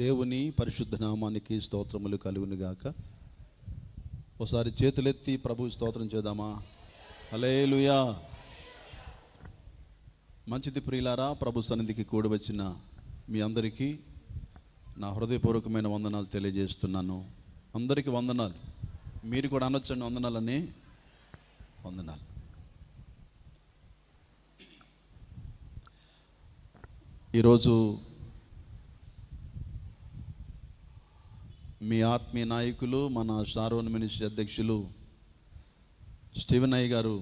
దేవుని పరిశుద్ధ నామానికి స్తోత్రములు కలుగునుగాక. ఒకసారి చేతులెత్తి ప్రభు స్తోత్రం చేద్దామా? హల్లెలూయా. మంచిది ప్రియులారా, ప్రభు సన్నిధికి కూడి వచ్చిన మీ అందరికీ నా హృదయపూర్వకమైన వందనాలు తెలియజేస్తున్నాను. అందరికీ వందనాలు. మీరు కూడా అనొచ్చండి వందనాలని. వందనాలు. ఈరోజు మీ ఆత్మీయ నాయకులు, మన షారోన్ మినిస్ట్రీ అధ్యక్షులు స్టీవెన్ అయ్య గారు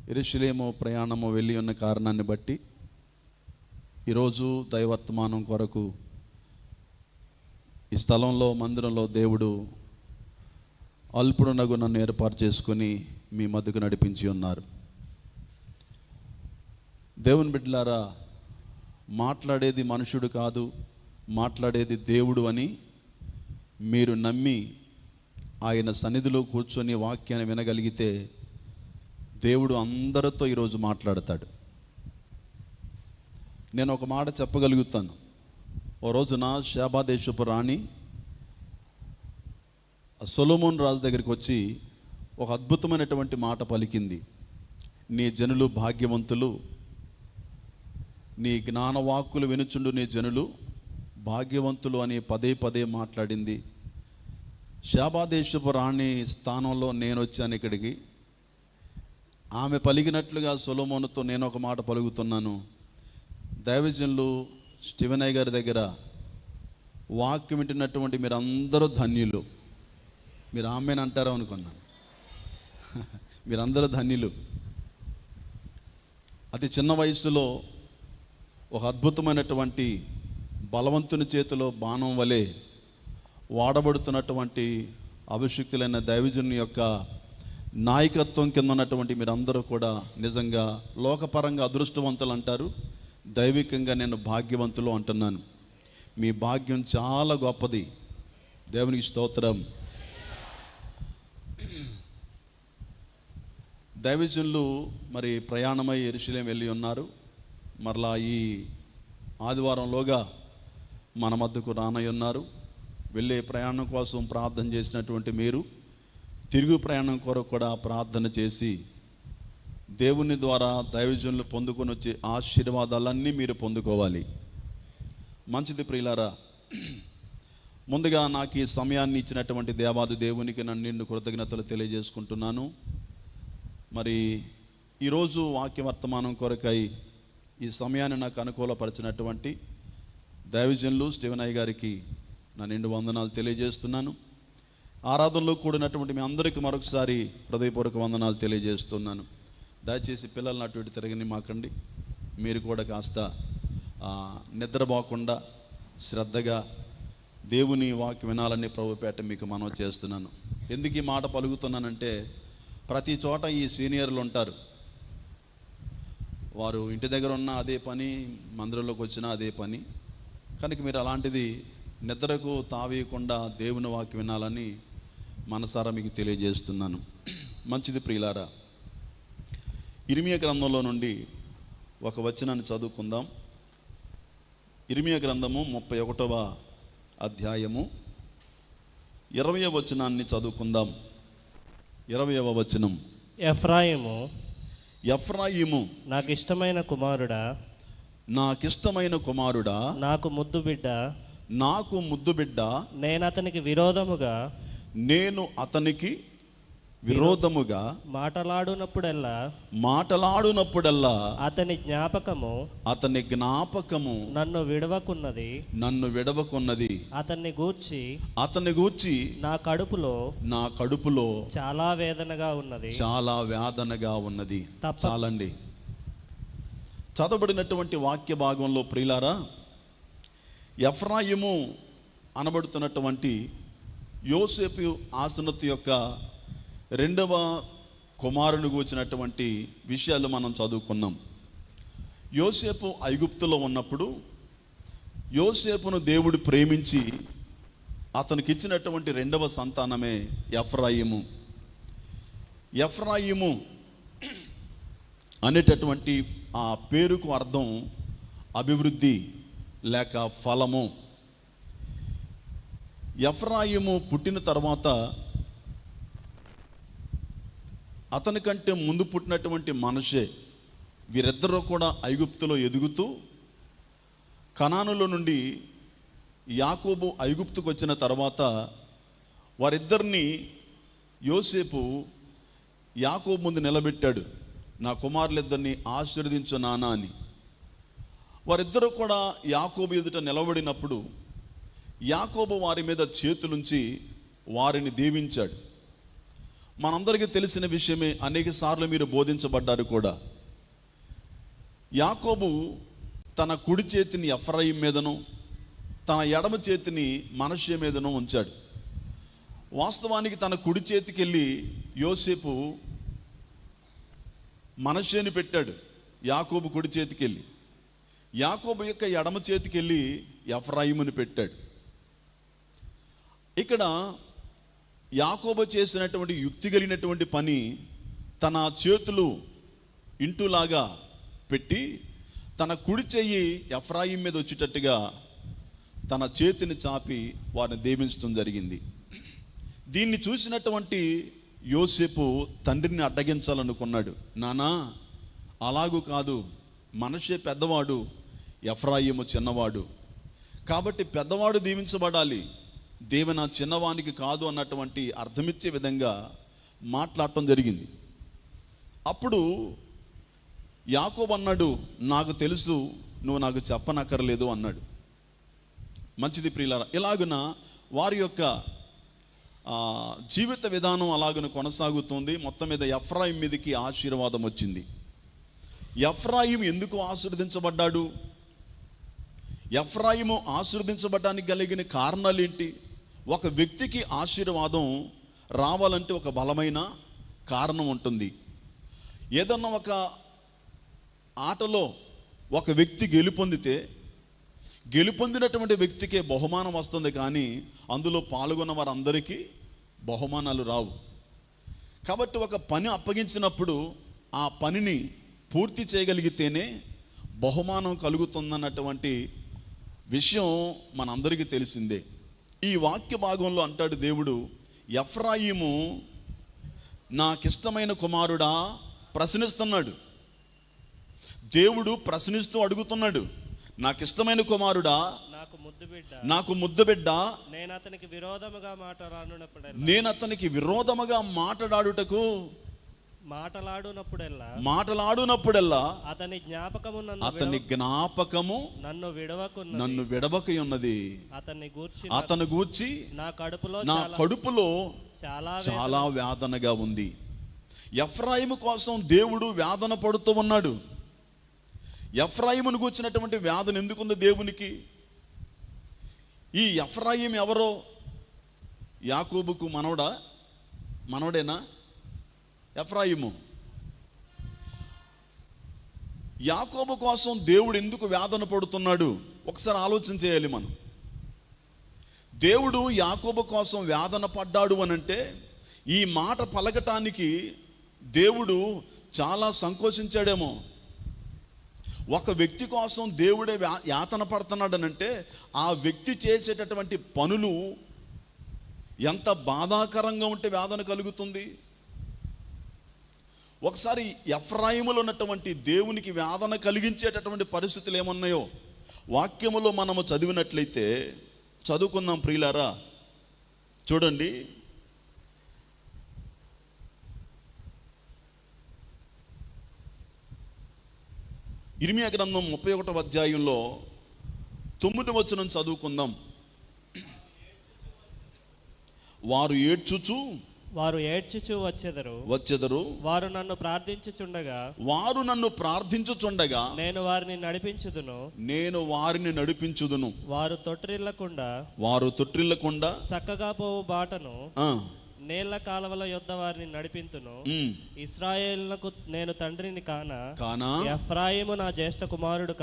యెరూషలేము ప్రయాణము వెళ్ళి ఉన్న కారణాన్ని బట్టి ఈరోజు దైవర్తమానం కొరకు ఈ స్థలంలో, మందిరంలో దేవుడు అల్పుడునగు నన్ను ఏర్పాటు చేసుకొని మీ మధ్యకు నడిపించి ఉన్నారు. దేవుని బిడ్డలారా, మాట్లాడేది మనుషుడు కాదు, మాట్లాడేది దేవుడు అని మీరు నమ్మి ఆయన సన్నిధిలో కూర్చొని వాక్యాన్ని వినగలిగితే దేవుడు అందరితో ఈరోజు మాట్లాడతాడు. నేను ఒక మాట చెప్పగలుగుతాను. ఓ రోజున షేబా దేశపు రాణి సొలొమోను రాజు దగ్గరికి వచ్చి ఒక అద్భుతమైనటువంటి మాట పలికింది. నీ జనులు భాగ్యవంతులు, నీ జ్ఞానవాక్కులు వినుచుండు నీ జనులు భాగ్యవంతులు అని పదే పదే మాట్లాడింది. షేబా దేశపు రాణి స్థానంలో నేను వచ్చాను ఇక్కడికి. ఆమె పలికినట్లుగా సొలొమోనుతో నేను ఒక మాట పలుకుతున్నాను. దైవజనులు స్టీవెన్ అయ్య గారి దగ్గర వాక్యం వింటున్నటువంటి మీరందరూ ధన్యులు. మీరు ఆమెను అంటారో అనుకున్నాను. మీరందరూ ధన్యులు. అతి చిన్న వయసులో ఒక అద్భుతమైనటువంటి బలవంతుని చేతిలో బాణం వలె వాడబడుతున్నటువంటి అభిషిక్తులైన దైవజనుని యొక్క నాయకత్వం కింద ఉన్నటువంటి మీరందరూ కూడా నిజంగా లోకపరంగా అదృష్టవంతులు అంటారు, దైవికంగా నేను భాగ్యవంతులు అంటున్నాను. మీ భాగ్యం చాలా గొప్పది. దేవునికి స్తోత్రం. దైవజనులు మరి ప్రయాణమై యెరూషలేము వెళ్ళి ఉన్నారు. మరలా ఈ ఆదివారంలోగా మన మధ్యకు రానయ్యున్నారు. వెళ్ళే ప్రయాణం కోసం ప్రార్థన చేసినటువంటి మీరు తిరుగు ప్రయాణం కొరకు కూడా ప్రార్థన చేసి దేవుని ద్వారా దైవజనులు పొందుకొని వచ్చే ఆశీర్వాదాలన్నీ మీరు పొందుకోవాలి. మంచిది ప్రియులారా, ముందుగా నాకు ఈ సమయాన్ని ఇచ్చినటువంటి దేవాది దేవునికి నన్ను నిండు కృతజ్ఞతలు తెలియజేసుకుంటున్నాను. మరి ఈరోజు వాక్య వర్తమానం కొరకై ఈ సమయాన్ని నాకు అనుకూలపరిచినటువంటి దైవజనులు స్టీవెన్ అయ్య గారికి నా నిండు వందనాలు తెలియజేస్తున్నాను. ఆరాధనలో కూడినటువంటి మీ అందరికీ మరొకసారి హృదయపూర్వక వందనాలు తెలియజేస్తున్నాను. దయచేసి పిల్లలను అటు ఇటు తిరగని మాకండి. మీరు కూడా కాస్త నిద్రపోకుండా శ్రద్ధగా దేవుని వాక్యం వినాలని ప్రభుపేట మీకు మనవి చేస్తున్నాను. ఎందుకు ఈ మాట పలుకుతున్నానంటే, ప్రతి చోట ఈ సీనియర్లు ఉంటారు. వారు ఇంటి దగ్గర ఉన్న అదే పని, మందిరంలోకి వచ్చినా అదే పని. కనుక మీరు అలాంటిది నిద్రకు తావేయకుండా దేవుని వాక్యం వినాలని మనసారా మీకు తెలియజేస్తున్నాను. మంచిది ప్రియులారా, ఇర్మియా గ్రంథంలో నుండి ఒక వచనాన్ని చదువుకుందాం. ఇర్మియా గ్రంథము 31వ అధ్యాయము 20వ వచనాన్ని చదువుకుందాం. 20వ వచనం. ఎఫ్రాయిము నాకు ఇష్టమైన కుమారుడా, నాకిష్టమైన కుమారుడా, నాకు ముద్దు బిడ్డ, నాకు ముద్దు బిడ్డ, నేను అతనికి విరోధముగా మాటలాడునప్పుడల్లా అతని జ్ఞాపకము నన్ను విడవకున్నది. అతన్ని గూర్చి నా కడుపులో చాలా వేదనగా ఉన్నది. చాలండి. చదవబడినటువంటి వాక్య భాగంలో ప్రియులారా, ఎఫ్రాయిము అనబడుతున్నటువంటి యోసేపు ఆసనతు యొక్క రెండవ కుమారుని గూర్చినటువంటి విషయాలు మనం చదువుకున్నాం. యోసేపు ఐగుప్తులో ఉన్నప్పుడు యోసేపును దేవుడు ప్రేమించి అతనికి ఇచ్చినటువంటి రెండవ సంతానమే ఎఫ్రాయిము. ఎఫ్రాయిము అనేటటువంటి ఆ పేరుకు అర్థం అభివృద్ధి, లేక ఫలము. ఎఫ్రాయిము పుట్టిన తర్వాత అతని కంటే ముందు పుట్టినటువంటి మనషే, వీరిద్దరూ కూడా ఐగుప్తులో ఎదుగుతూ కనానులో నుండి యాకోబు ఐగుప్తుకు వచ్చిన తర్వాత వారిద్దరిని యోసేపు యాకోబు ముందు నిలబెట్టాడు. నా కుమారులిద్దరిని ఆశీర్వదించు నాన్న అని. వారిద్దరూ కూడా యాకోబు ఎదుట నిలబడినప్పుడు యాకోబు వారి మీద చేతులుంచి వారిని దీవించాడు. మనందరికీ తెలిసిన విషయమే, అనేక సార్లు మీరు బోధించబడ్డారు కూడా. యాకోబు తన కుడి చేతిని ఎఫ్రాయిం మీదను, తన ఎడమ చేతిని మనష్షే మీదను ఉంచాడు. వాస్తవానికి తన కుడి చేతికి వెళ్ళి యోసేపు మనష్షేని పెట్టాడు, యాకోబు కుడి చేతికి వెళ్ళి. యాకోబు యొక్క ఎడమ చేతికి వెళ్ళి ఎఫ్రాయిముని పెట్టాడు. ఇక్కడ యాకోబు చేసినటువంటి యుక్తి కలిగినటువంటి పని, తన చేతులు ఇంటులాగా పెట్టి తన కుడి చెయ్యి ఎఫ్రాయిం మీద వచ్చేటట్టుగా తన చేతిని చాపి వారిని దీవించడం జరిగింది. దీన్ని చూసినటువంటి యోసేపు తండ్రిని అడ్డగించాలనుకున్నాడు. నానా, అలాగూ కాదు, మనషే పెద్దవాడు, ఎఫ్రాయిము చిన్నవాడు, కాబట్టి పెద్దవాడు దీవించబడాలి, దేవుని చిన్నవానికి కాదు అన్నటువంటి అర్థమిచ్చే విధంగా మాట్లాడటం జరిగింది. అప్పుడు యాకోబు అన్నాడు, నాకు తెలుసు, నువ్వు నాకు చెప్పనక్కర్లేదు అన్నాడు. మంచిది ప్రియులారా. ఇలాగున వారి యొక్క జీవిత విధానం అలాగున కొనసాగుతుంది. మొత్తం మీద ఎఫ్రాయిం మీదకి ఆశీర్వాదం వచ్చింది. ఎఫ్రాయిం ఎందుకు ఆశీర్వదించబడ్డాడు? ఎఫ్రాయిము ఆశీర్వదించబడడానికి కలిగిన కారణాలు ఏంటి? ఒక వ్యక్తికి ఆశీర్వాదం రావాలంటే ఒక బలమైన కారణం ఉంటుంది. ఏదన్నా ఒక ఆటలో ఒక వ్యక్తి గెలుపొందితే గెలుపొందినటువంటి వ్యక్తికే బహుమానం వస్తుంది, కానీ అందులో పాల్గొన్న వారందరికీ బహుమానాలు రావు. కాబట్టి ఒక పని అప్పగించినప్పుడు ఆ పనిని పూర్తి చేయగలిగితేనే బహుమానం కలుగుతుందన్నటువంటి విషయం మనందరికీ తెలిసిందే. ఈ వాక్య భాగంలో అంటాడు దేవుడు, ఎఫ్రాయిము నాకిష్టమైన కుమారుడా ప్రశ్నిస్తున్నాడు. దేవుడు ప్రశ్నిస్తూ అడుగుతున్నాడు, నాకిష్టమైన కుమారుడా, నాకు ముద్దు బిడ్డ, నేను అతనికి విరోధముగా మాట్లాడుటకు మాటలాడునప్పుడెల్లా అతని జ్ఞాపకము నన్ను విడవక ఉన్నది. అతను గూర్చి నా కడుపులో చాలా వేదనగా ఉంది. ఎఫ్రాయిము కోసం దేవుడు వేదన పడుతూ ఉన్నాడు. ఎఫ్రాయిమును గూర్చినటువంటి వేదన ఎందుకుంది దేవునికి? ఈ ఎఫ్రాయిం ఎవరో? యాకోబుకు మనవడేనా ఎఫ్రాయిము? యాకోబు కోసం దేవుడు ఎందుకు వేదన పడుతున్నాడు? ఒకసారి ఆలోచన చేయాలి మనం. దేవుడు యాకోబు కోసం వేదన పడ్డాడు అనంటే ఈ మాట పలకటానికి దేవుడు చాలా సంకోచించాడేమో. ఒక వ్యక్తి కోసం దేవుడే యాతన పడుతున్నాడనంటే ఆ వ్యక్తి చేసేటటువంటి పనులు ఎంత బాధాకరంగా ఉంటే వేదన కలుగుతుంది. ఒకసారి ఎఫ్రాయిములో ఉన్నటువంటి దేవునికి వేదన కలిగించేటటువంటి పరిస్థితులు ఏమన్నాయో వాక్యములో మనము చదివినట్లయితే, చదువుకుందాం ప్రియులారా. చూడండి, ఇర్మియా గ్రంథం 31వ అధ్యాయంలో 9వ వచనం చదువుకుందాం. వారు ఏడ్చుచు వచ్చెదరు, వారు నన్ను ప్రార్థించుచుండగా నేను వారిని నడిపించుదును. వారు తొట్టిల్లకుండా చక్కగా పోవు బాటను నీళ్ల కాలవల యొద్ద వారిని నడిపింతును. ఇశ్రాయేలునకు నేను తండ్రిని కానా? ఎఫ్రాయిము నా జ్యేష్ఠ కుమారుడు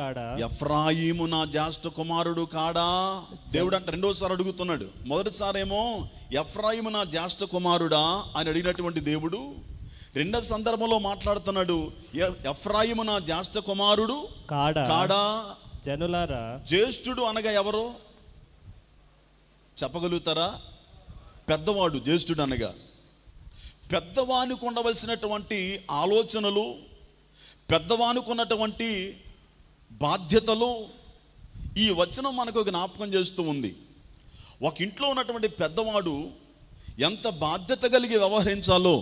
కాడా? దేవుడు అంటే రెండోసారి అడుగుతున్నాడు. మొదటిసారేమో ఎఫ్రాయిము నా జ్యేష్ఠ కుమారుడా అని అడిగినటువంటి దేవుడు రెండవ సందర్భంలో మాట్లాడుతున్నాడు, ఎఫ్రాయిము నా జ్యేష్ఠ కుమారుడు కాడా? జనులారా, జ్యేష్ఠుడు అనగా ఎవరు చెప్పగలుగుతారా? పెద్దవాడు జ్యేష్ఠుడు అనగా. పెద్దవానికి ఉండవలసినటువంటి ఆలోచనలు, పెద్దవానికి ఉన్నటువంటి బాధ్యతలు ఈ వచనం మనకు జ్ఞాపకం చేస్తూ ఉంది. ఒక ఇంట్లో ఉన్నటువంటి పెద్దవాడు ఎంత బాధ్యత కలిగి వ్యవహరించాలో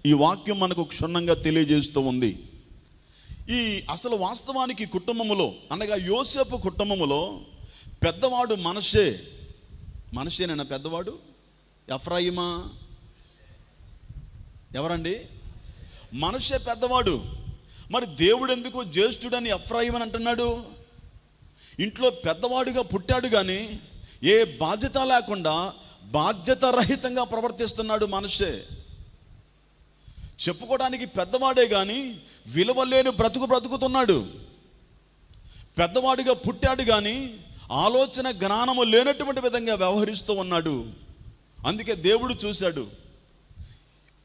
ఈ వాక్యం మనకు క్షుణ్ణంగా తెలియజేస్తూ ఉంది. ఈ అసలు వాస్తవానికి కుటుంబములో అనగా యోసేపు కుటుంబములో పెద్దవాడు మనషేనేనా పెద్దవాడు? ఎఫ్రాయిమా? ఎవరండి? మనషే పెద్దవాడు. మరి దేవుడు ఎందుకు జ్యేష్ఠుడని ఎఫ్రాయిమని అంటున్నాడు? ఇంట్లో పెద్దవాడుగా పుట్టాడు కానీ ఏ బాధ్యత లేకుండా బాధ్యత రహితంగా ప్రవర్తిస్తున్నాడు మనషే. చెప్పుకోవడానికి పెద్దవాడే కానీ విలువలేని బ్రతుకుతున్నాడు. పెద్దవాడిగా పుట్టాడు కానీ ఆలోచన జ్ఞానము లేనటువంటి విధంగా వ్యవహరిస్తూ ఉన్నాడు. అందుకే దేవుడు చూశాడు,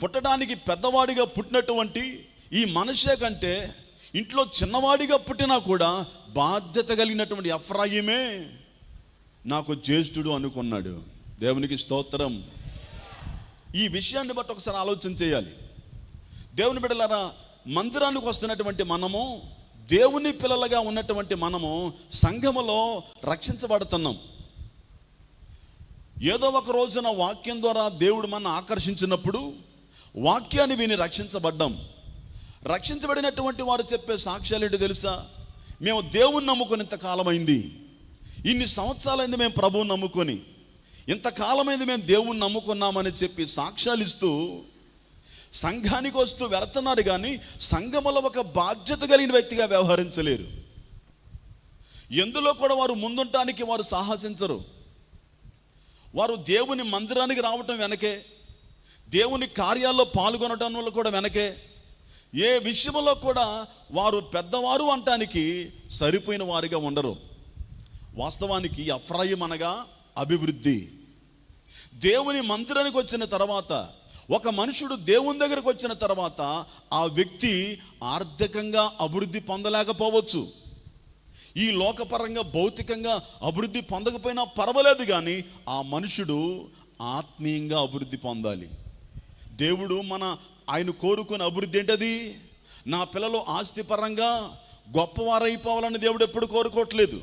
పుట్టడానికి పెద్దవాడిగా పుట్టినటువంటి ఈ మనిషే కంటే ఇంట్లో చిన్నవాడిగా పుట్టినా కూడా బాధ్యత కలిగినటువంటి ఎఫ్రాయిమే నాకు జ్యేష్ఠుడు అనుకున్నాడు. దేవునికి స్తోత్రం. ఈ విషయాన్ని బట్టి ఒకసారి ఆలోచన చేయాలి. దేవుని బిడ్డలారా, మందిరానికి వస్తున్నటువంటి మనము, దేవుని పిల్లలుగా ఉన్నటువంటి మనము సంఘములో రక్షించబడుతున్నాం. ఏదో ఒక రోజున వాక్యం ద్వారా దేవుడు మన ఆకర్షించినప్పుడు వాక్యాన్ని విని రక్షించబడ్డాం. రక్షించబడినటువంటి వారు చెప్పే సాక్ష్యాలు ఏంటి తెలుసా? మేము దేవుని నమ్ముకొని ఇంతకాలమైంది, ఇన్ని సంవత్సరాలైంది మేము ప్రభువుని నమ్ముకొని, ఇంతకాలమైంది మేము దేవుని నమ్ముకున్నామని చెప్పి సాక్ష్యాలు ఇస్తూ సంఘానికి వస్తూ వెళుతున్నారు కానీ సంఘములో ఒక బాధ్యత కలిగిన వ్యక్తిగా వ్యవహరించలేరు. ఎందులో కూడా వారు ముందుంటానికి వారు సాహసించరు. వారు దేవుని మందిరానికి రావటం వెనకే, దేవుని కార్యాల్లో పాల్గొనటం వల్ల కూడా వెనకే, ఏ విషయంలో కూడా వారు పెద్దవారు అనటానికి సరిపోయిన వారిగా ఉండరు. వాస్తవానికి ఎఫ్రాయిం అనగా అభివృద్ధి. దేవుని మందిరానికి వచ్చిన తర్వాత, ఒక మనుషుడు దేవుని దగ్గరకు వచ్చిన తర్వాత ఆ వ్యక్తి ఆర్థికంగా అభివృద్ధి పొందలేకపోవచ్చు, ఈ లోకపరంగా భౌతికంగా అభివృద్ధి పొందకపోయినా పర్వాలేదు, కానీ ఆ మనుషుడు ఆత్మీయంగా అభివృద్ధి పొందాలి. దేవుడు ఆయన కోరుకునే అభివృద్ధి ఏంటది? నా పిల్లలు ఆస్తిపరంగా గొప్పవారైపోవాలని దేవుడు ఎప్పుడు కోరుకోవట్లేదు.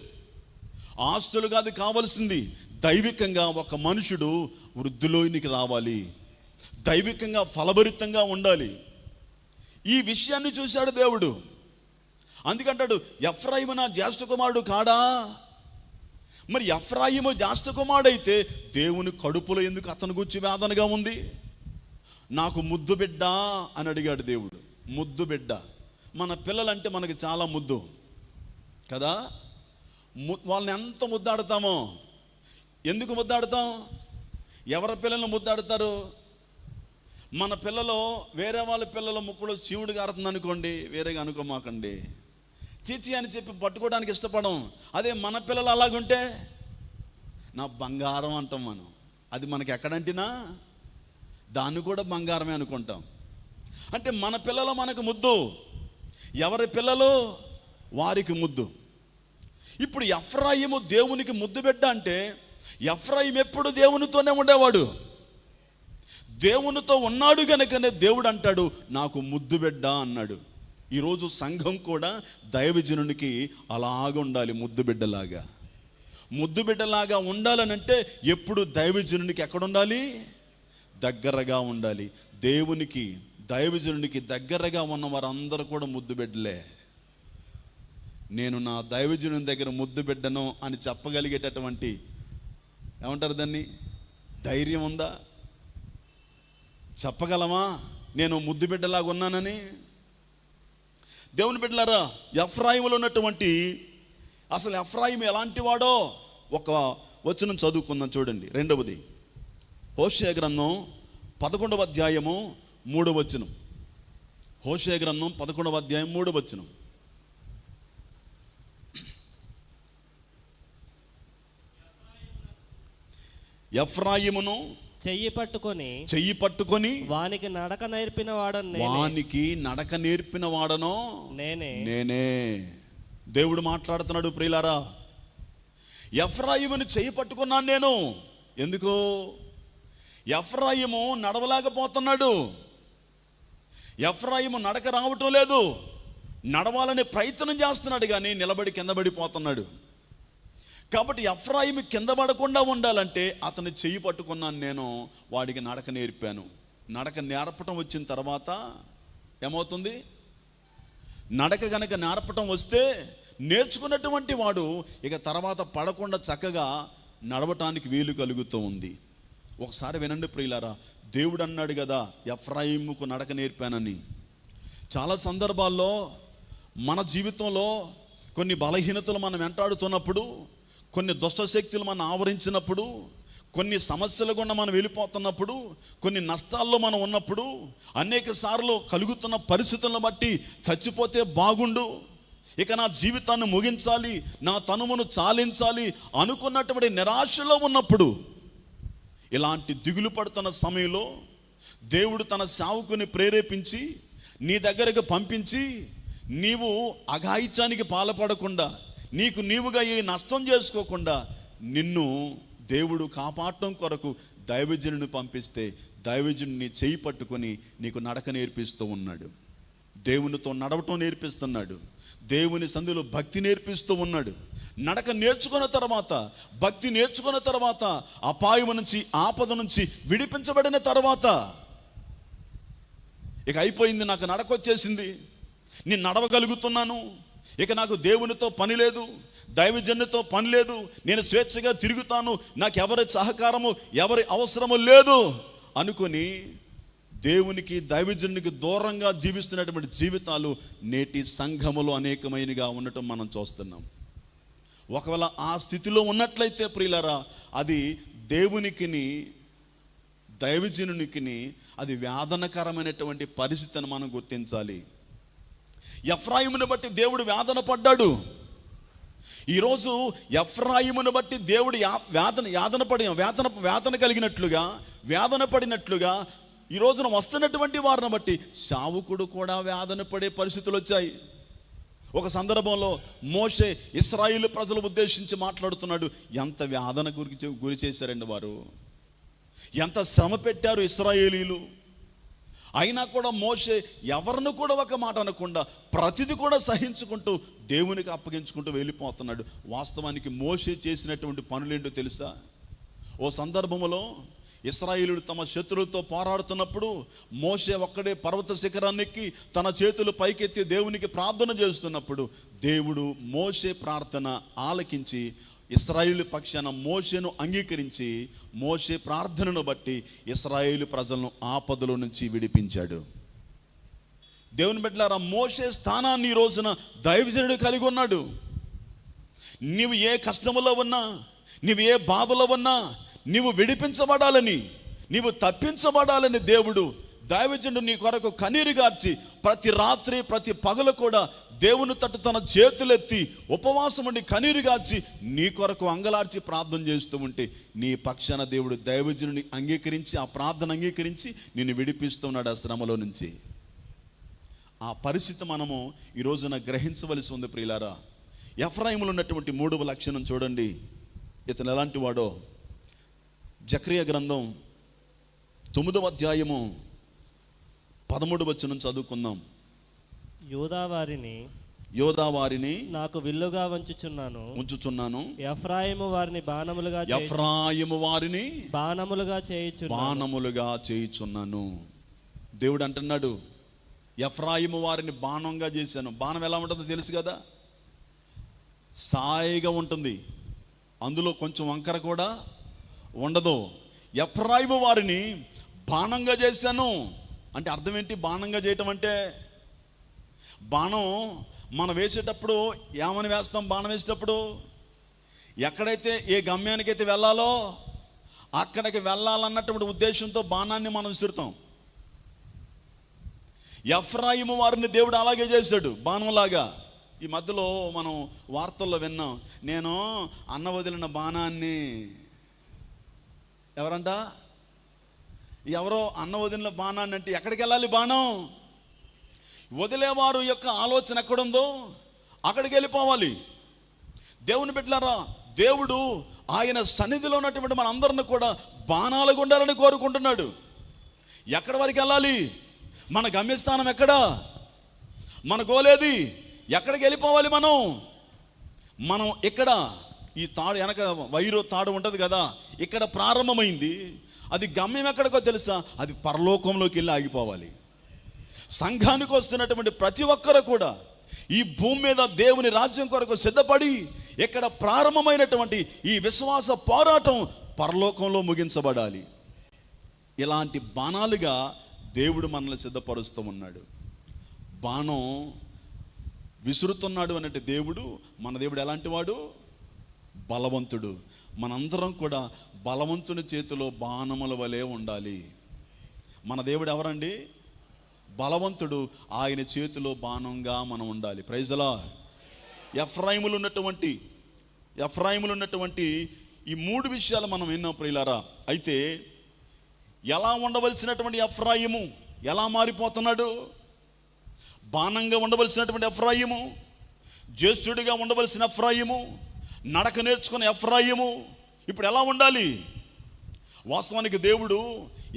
ఆస్తులు కాదు కావాల్సింది, దైవికంగా ఒక మనుషుడు వృద్ధిలోనికి రావాలి, దైవికంగా ఫలభరితంగా ఉండాలి. ఈ విషయాన్ని చూశాడు దేవుడు. అందుకంటాడు, ఎఫ్రాయిము నా జ్యేష్ఠ కుమారుడు కాడా? మరి ఎఫ్రాయిము జ్యేష్ఠ కుమారుడైతే దేవుని కడుపులో ఎందుకు అతని గురించి వేదనగా ఉంది? నాకు ముద్దు బిడ్డ అని అడిగాడు దేవుడు. ముద్దు బిడ్డ. మన పిల్లలంటే మనకి చాలా ముద్దు కదా. వాళ్ళని ఎంత ముద్దాడుతామో. ఎందుకు ముద్దాడుతాం? ఎవరి పిల్లల్ని ముద్దాడుతారు? మన పిల్లలు వేరే వాళ్ళ పిల్లల ముక్కులో శివుడు గారుతుంది అనుకోండి, వేరేగా అనుకోమాకండి, చీచి అని చెప్పి పట్టుకోవడానికి ఇష్టపడం. అదే మన పిల్లలు అలాగుంటే నా బంగారం అంటాం మనం. అది మనకి ఎక్కడంటినా దాన్ని కూడా బంగారమే అనుకుంటాం. అంటే మన పిల్లలు మనకు ముద్దు, ఎవరి పిల్లలు వారికి ముద్దు. ఇప్పుడు ఎఫ్రాయిము దేవునికి ముద్దు బిడ్డ అంటే, ఎఫ్రాయిం ఎప్పుడు దేవునితోనే ఉండేవాడు, దేవునితో ఉన్నాడు కనుకనే దేవుడు అంటాడు నాకు ముద్దు బిడ్డ అన్నాడు. ఈరోజు సంఘం కూడా దైవజనునికి అలాగ ఉండాలి, ముద్దు బిడ్డలాగా. ముద్దు బిడ్డలాగా ఉండాలనంటే ఎప్పుడు దైవజనునికి ఎక్కడ ఉండాలి? దగ్గరగా ఉండాలి. దేవునికి దైవజనునికి దగ్గరగా ఉన్న వారందరూ కూడా ముద్దు బిడ్డలే. నేను నా దైవజనుని దగ్గర ముద్దు బిడ్డను అని చెప్పగలిగేటటువంటి, ఏమంటారు దాన్ని, ధైర్యం ఉందా? చెప్పగలమా నేను ముద్దు బిడ్డలాగా ఉన్నానని? దేవుని బిడ్డలారా, ఎఫ్రాయిములో ఉన్నటువంటి అసలు ఎఫ్రాయిము ఎలాంటి వాడో ఒక వచనం చదువుకుందాం చూడండి. రెండవది హోషేయ గ్రంథం 11వ అధ్యాయము 3వ వచనం. హోషేయ గ్రంథం 11వ అధ్యాయం 3వ వచనం. ఎఫ్రాయిమును చెయ్యి పట్టుకొని వానికి నడక నేర్పిన వాడను నేనే. దేవుడు మాట్లాడుతున్నాడు ప్రియులారా, ఎఫ్రాయిమును చేయి పట్టుకున్నాను నేను. ఎందుకు? ఎఫ్రాయిము నడవలేకపోతున్నాడు, ఎఫ్రాయిము నడక రావటం లేదు, నడవాలని ప్రయత్నం చేస్తున్నాడు కానీ నిలబడి కింద పడిపోతున్నాడు. కాబట్టి ఎఫ్రాయిము కింద పడకుండా ఉండాలంటే అతను చెయ్యి పట్టుకున్నాను నేను, వాడికి నడక నేర్పాను. నడక నేర్పటం వచ్చిన తర్వాత ఏమవుతుంది? నడక గనక నేర్పటం వస్తే నేర్చుకున్నటువంటి వాడు ఇక తర్వాత పడకుండా చక్కగా నడవటానికి వీలు కలుగుతూ ఉంది. ఒకసారి వినండి ప్రియులారా, దేవుడు అన్నాడు కదా ఎఫ్రాయిముకు నడక నేర్పానని. చాలా సందర్భాల్లో మన జీవితంలో కొన్ని బలహీనతలు మనం వెంటాడుతున్నప్పుడు, కొన్ని దుష్ట శక్తులు మనం ఆవరించినప్పుడు, కొన్ని సమస్యలు గుండా మనం వెళ్ళిపోతున్నప్పుడు, కొన్ని నష్టాల్లో మనం ఉన్నప్పుడు, అనేక సార్లు కలుగుతున్న పరిస్థితులను బట్టి చచ్చిపోతే బాగుండు, ఇక నా జీవితాన్ని ముగించాలి, నా తనువును చాలించాలి అనుకున్నటువంటి నిరాశలో ఉన్నప్పుడు, ఇలాంటి దిగులు పడుతున్న సమయంలో దేవుడు తన సేవకుని ప్రేరేపించి నీ దగ్గరకు పంపించి, నీవు అఘాయిత్యానికి పాల్పడకుండా, నీకు నీవుగా ఏ నష్టం చేసుకోకుండా నిన్ను దేవుడు కాపాడటం కొరకు దైవజనుని పంపిస్తే, దైవజనుని చేయి పట్టుకొని నీకు నడక నేర్పిస్తూ ఉన్నాడు. దేవునితో నడవటం నేర్పిస్తున్నాడు, దేవుని సంధిలో భక్తి నేర్పిస్తూ ఉన్నాడు. నడక నేర్చుకున్న తర్వాత, భక్తి నేర్చుకున్న తర్వాత, అపాయము నుంచి, ఆపద నుంచి విడిపించబడిన తర్వాత ఇక అయిపోయింది, నాకు నడక వచ్చేసింది, నేను నడవగలుగుతున్నాను, ఇక నాకు దేవునితో పని లేదు, దైవజనునితో పని లేదు, నేను స్వేచ్ఛగా తిరుగుతాను, నాకు ఎవరి సహకారము, ఎవరి అవసరము లేదు అనుకొని దేవునికి, దైవజనునికి దూరంగా జీవిస్తున్నటువంటి జీవితాలు నేటి సంఘములో అనేకమైనగా ఉండటం మనం చూస్తున్నాం. ఒకవేళ ఆ స్థితిలో ఉన్నట్లయితే ప్రియులారా, అది దేవునికిని, దైవజనునికిని అది వేదనకరమైనటువంటి పరిస్థితిని మనం గుర్తించాలి. ఎఫ్రాయిమును బట్టి దేవుడు వేదన పడ్డాడు. ఈరోజు ఎఫ్రాయిమును బట్టి దేవుడు వేదన కలిగినట్లుగా, వేదన పడినట్లుగా ఈ రోజున వస్తున్నటువంటి వారిని బట్టి సావుకుడు కూడా వేదన పడే పరిస్థితులు వచ్చాయి. ఒక సందర్భంలో మోషే ఇశ్రాయేలు ప్రజలు ఉద్దేశించి మాట్లాడుతున్నాడు. ఎంత వేదన గురి చేశారండి వారు, ఎంత శ్రమ పెట్టారు ఇశ్రాయేలీలు. అయినా కూడా మోషే ఎవరిని కూడా ఒక మాట అనకుండా ప్రతిది కూడా సహించుకుంటూ దేవునికి అప్పగించుకుంటూ వెళ్ళిపోతున్నాడు. వాస్తవానికి మోషే చేసినటువంటి పనులేంటో తెలుసా? ఓ సందర్భంలో ఇశ్రాయేలుడు తమ శత్రువులతో పోరాడుతున్నప్పుడు మోషే ఒక్కడే పర్వత శిఖరానికి తన చేతులు పైకెత్తి దేవునికి ప్రార్థన చేస్తున్నప్పుడు దేవుడు మోషే ప్రార్థన ఆలకించి ఇశ్రాయేలు పక్షాన మోషేను అంగీకరించి మోషే ప్రార్థనను బట్టి ఇశ్రాయేలు ప్రజలను ఆపదల నుంచి విడిపించాడు. దేవుని బిడ్డలారా, మోషే స్థానాన్ని ఈ రోజున దైవజనుడు కలిగి ఉన్నాడు. నీవు ఏ కష్టములో ఉన్నా, నీవు ఏ బాధలో ఉన్నా, నీవు విడిపించబడాలని, నీవు తప్పించబడాలని దేవుడు, దైవజనుడు నీ కొరకు కన్నీరు గార్చి ప్రతి రాత్రి, ప్రతి పగలు కూడా దేవుని తట్టు తన చేతులెత్తి ఉపవాసం ఉండి కన్నీరు గార్చి నీ కొరకు అంగలార్చి ప్రార్థన చేస్తూ ఉంటే నీ పక్షాన దేవుడు దైవజనుని అంగీకరించి, ఆ ప్రార్థన అంగీకరించి నిన్ను విడిపిస్తున్నాడు ఆ శ్రమలో నుంచి. ఆ పరిస్థితి మనము ఈ రోజున గ్రహించవలసి ఉంది ప్రియులారా. ఎఫ్రాయిములో ఉన్నటువంటి 3వ లక్షణం చూడండి, ఇతను ఎలాంటి వాడో. జకర్యా గ్రంథం 9వ అధ్యాయము 13వ వచనం చదువుకుందాం. యోధా వారిని నాకు విల్లుగా ఉంచుచున్నాను, ఎఫ్రాయిము వారిని బాణములుగా చేయుచున్నాను. దేవుడు అంటున్నాడు, ఎఫ్రాయిము వారిని బాణంగా చేశాను. బాణం ఎలా ఉంటుందో తెలుసు కదా, సాయిగా ఉంటుంది, అందులో కొంచెం వంకర కూడా ఉండదు. ఎఫ్రాయిము వారిని బాణంగా చేశాను అంటే అర్థం ఏంటి? బాణంగా చేయటం అంటే, బాణం మనం వేసేటప్పుడు ఏమని వేస్తాం? బాణం వేసేటప్పుడు ఎక్కడైతే ఏ గమ్యానికైతే వెళ్ళాలో అక్కడికి వెళ్ళాలన్నటువంటి ఉద్దేశంతో బాణాన్ని మనం విసురుతాం. ఎఫ్రాయిము వారిని దేవుడు అలాగే చేశాడు, బాణంలాగా. ఈ మధ్యలో మనం వార్తల్లో విన్నాం, నేను అన్న వదిలిన బాణాన్ని, ఎవరంట? ఎవరో అన్న వదిలిన బాణాన్ని అంటే ఎక్కడికి వెళ్ళాలి? బాణం వదిలేవారు యొక్క ఆలోచన ఎక్కడుందో అక్కడికి వెళ్ళిపోవాలి. దేవుని బిడ్డలారా, దేవుడు ఆయన సన్నిధిలో ఉన్నటువంటి మన అందరిని కూడా బాణాలుగా ఉండాలని కోరుకుంటున్నాడు. ఎక్కడి వరకు వెళ్ళాలి? మన గమ్యస్థానం ఎక్కడా? మన గోలేది? ఎక్కడికి వెళ్ళిపోవాలి? మనం ఇక్కడ ఈ తాడు వెనక వైరు తాడు ఉంటుంది కదా, ఇక్కడ ప్రారంభమైంది. అది గమ్యం ఎక్కడికో తెలుసా? అది పరలోకంలోకి వెళ్ళి ఆగిపోవాలి. సంఘానికి వస్తున్నటువంటి ప్రతి ఒక్కరు కూడా ఈ భూమి మీద దేవుని రాజ్యం కొరకు సిద్ధపడి ఇక్కడ ప్రారంభమైనటువంటి ఈ విశ్వాస పోరాటం పరలోకంలో ముగించబడాలి. ఇలాంటి బాణాలుగా దేవుడు మనల్ని సిద్ధపరుస్తూ ఉన్నాడు. బాణం విసురుతున్నాడు అన్నట్టు దేవుడు, మన దేవుడు ఎలాంటి వాడు? బలవంతుడు. మనందరం కూడా బలవంతుని చేతిలో బాణముల వలె ఉండాలి. మన దేవుడు ఎవరండి? బలవంతుడు. ఆయన చేతిలో బాణంగా మనం ఉండాలి. Praise the lord. ఎఫ్రాయిములు ఉన్నటువంటి ఈ 3 విషయాలు మనం విన్నాం ప్రియులారా. అయితే ఎలా ఉండవలసినటువంటి ఎఫ్రాయిము ఎలా మారిపోతున్నాడు? బాణంగా ఉండవలసినటువంటి ఎఫ్రాయిము, జ్యేష్ఠుడిగా ఉండవలసిన ఎఫ్రాయిము, నడక నేర్చుకున్న ఎఫ్రాయిము ఇప్పుడు ఎలా ఉండాలి? వాస్తవానికి దేవుడు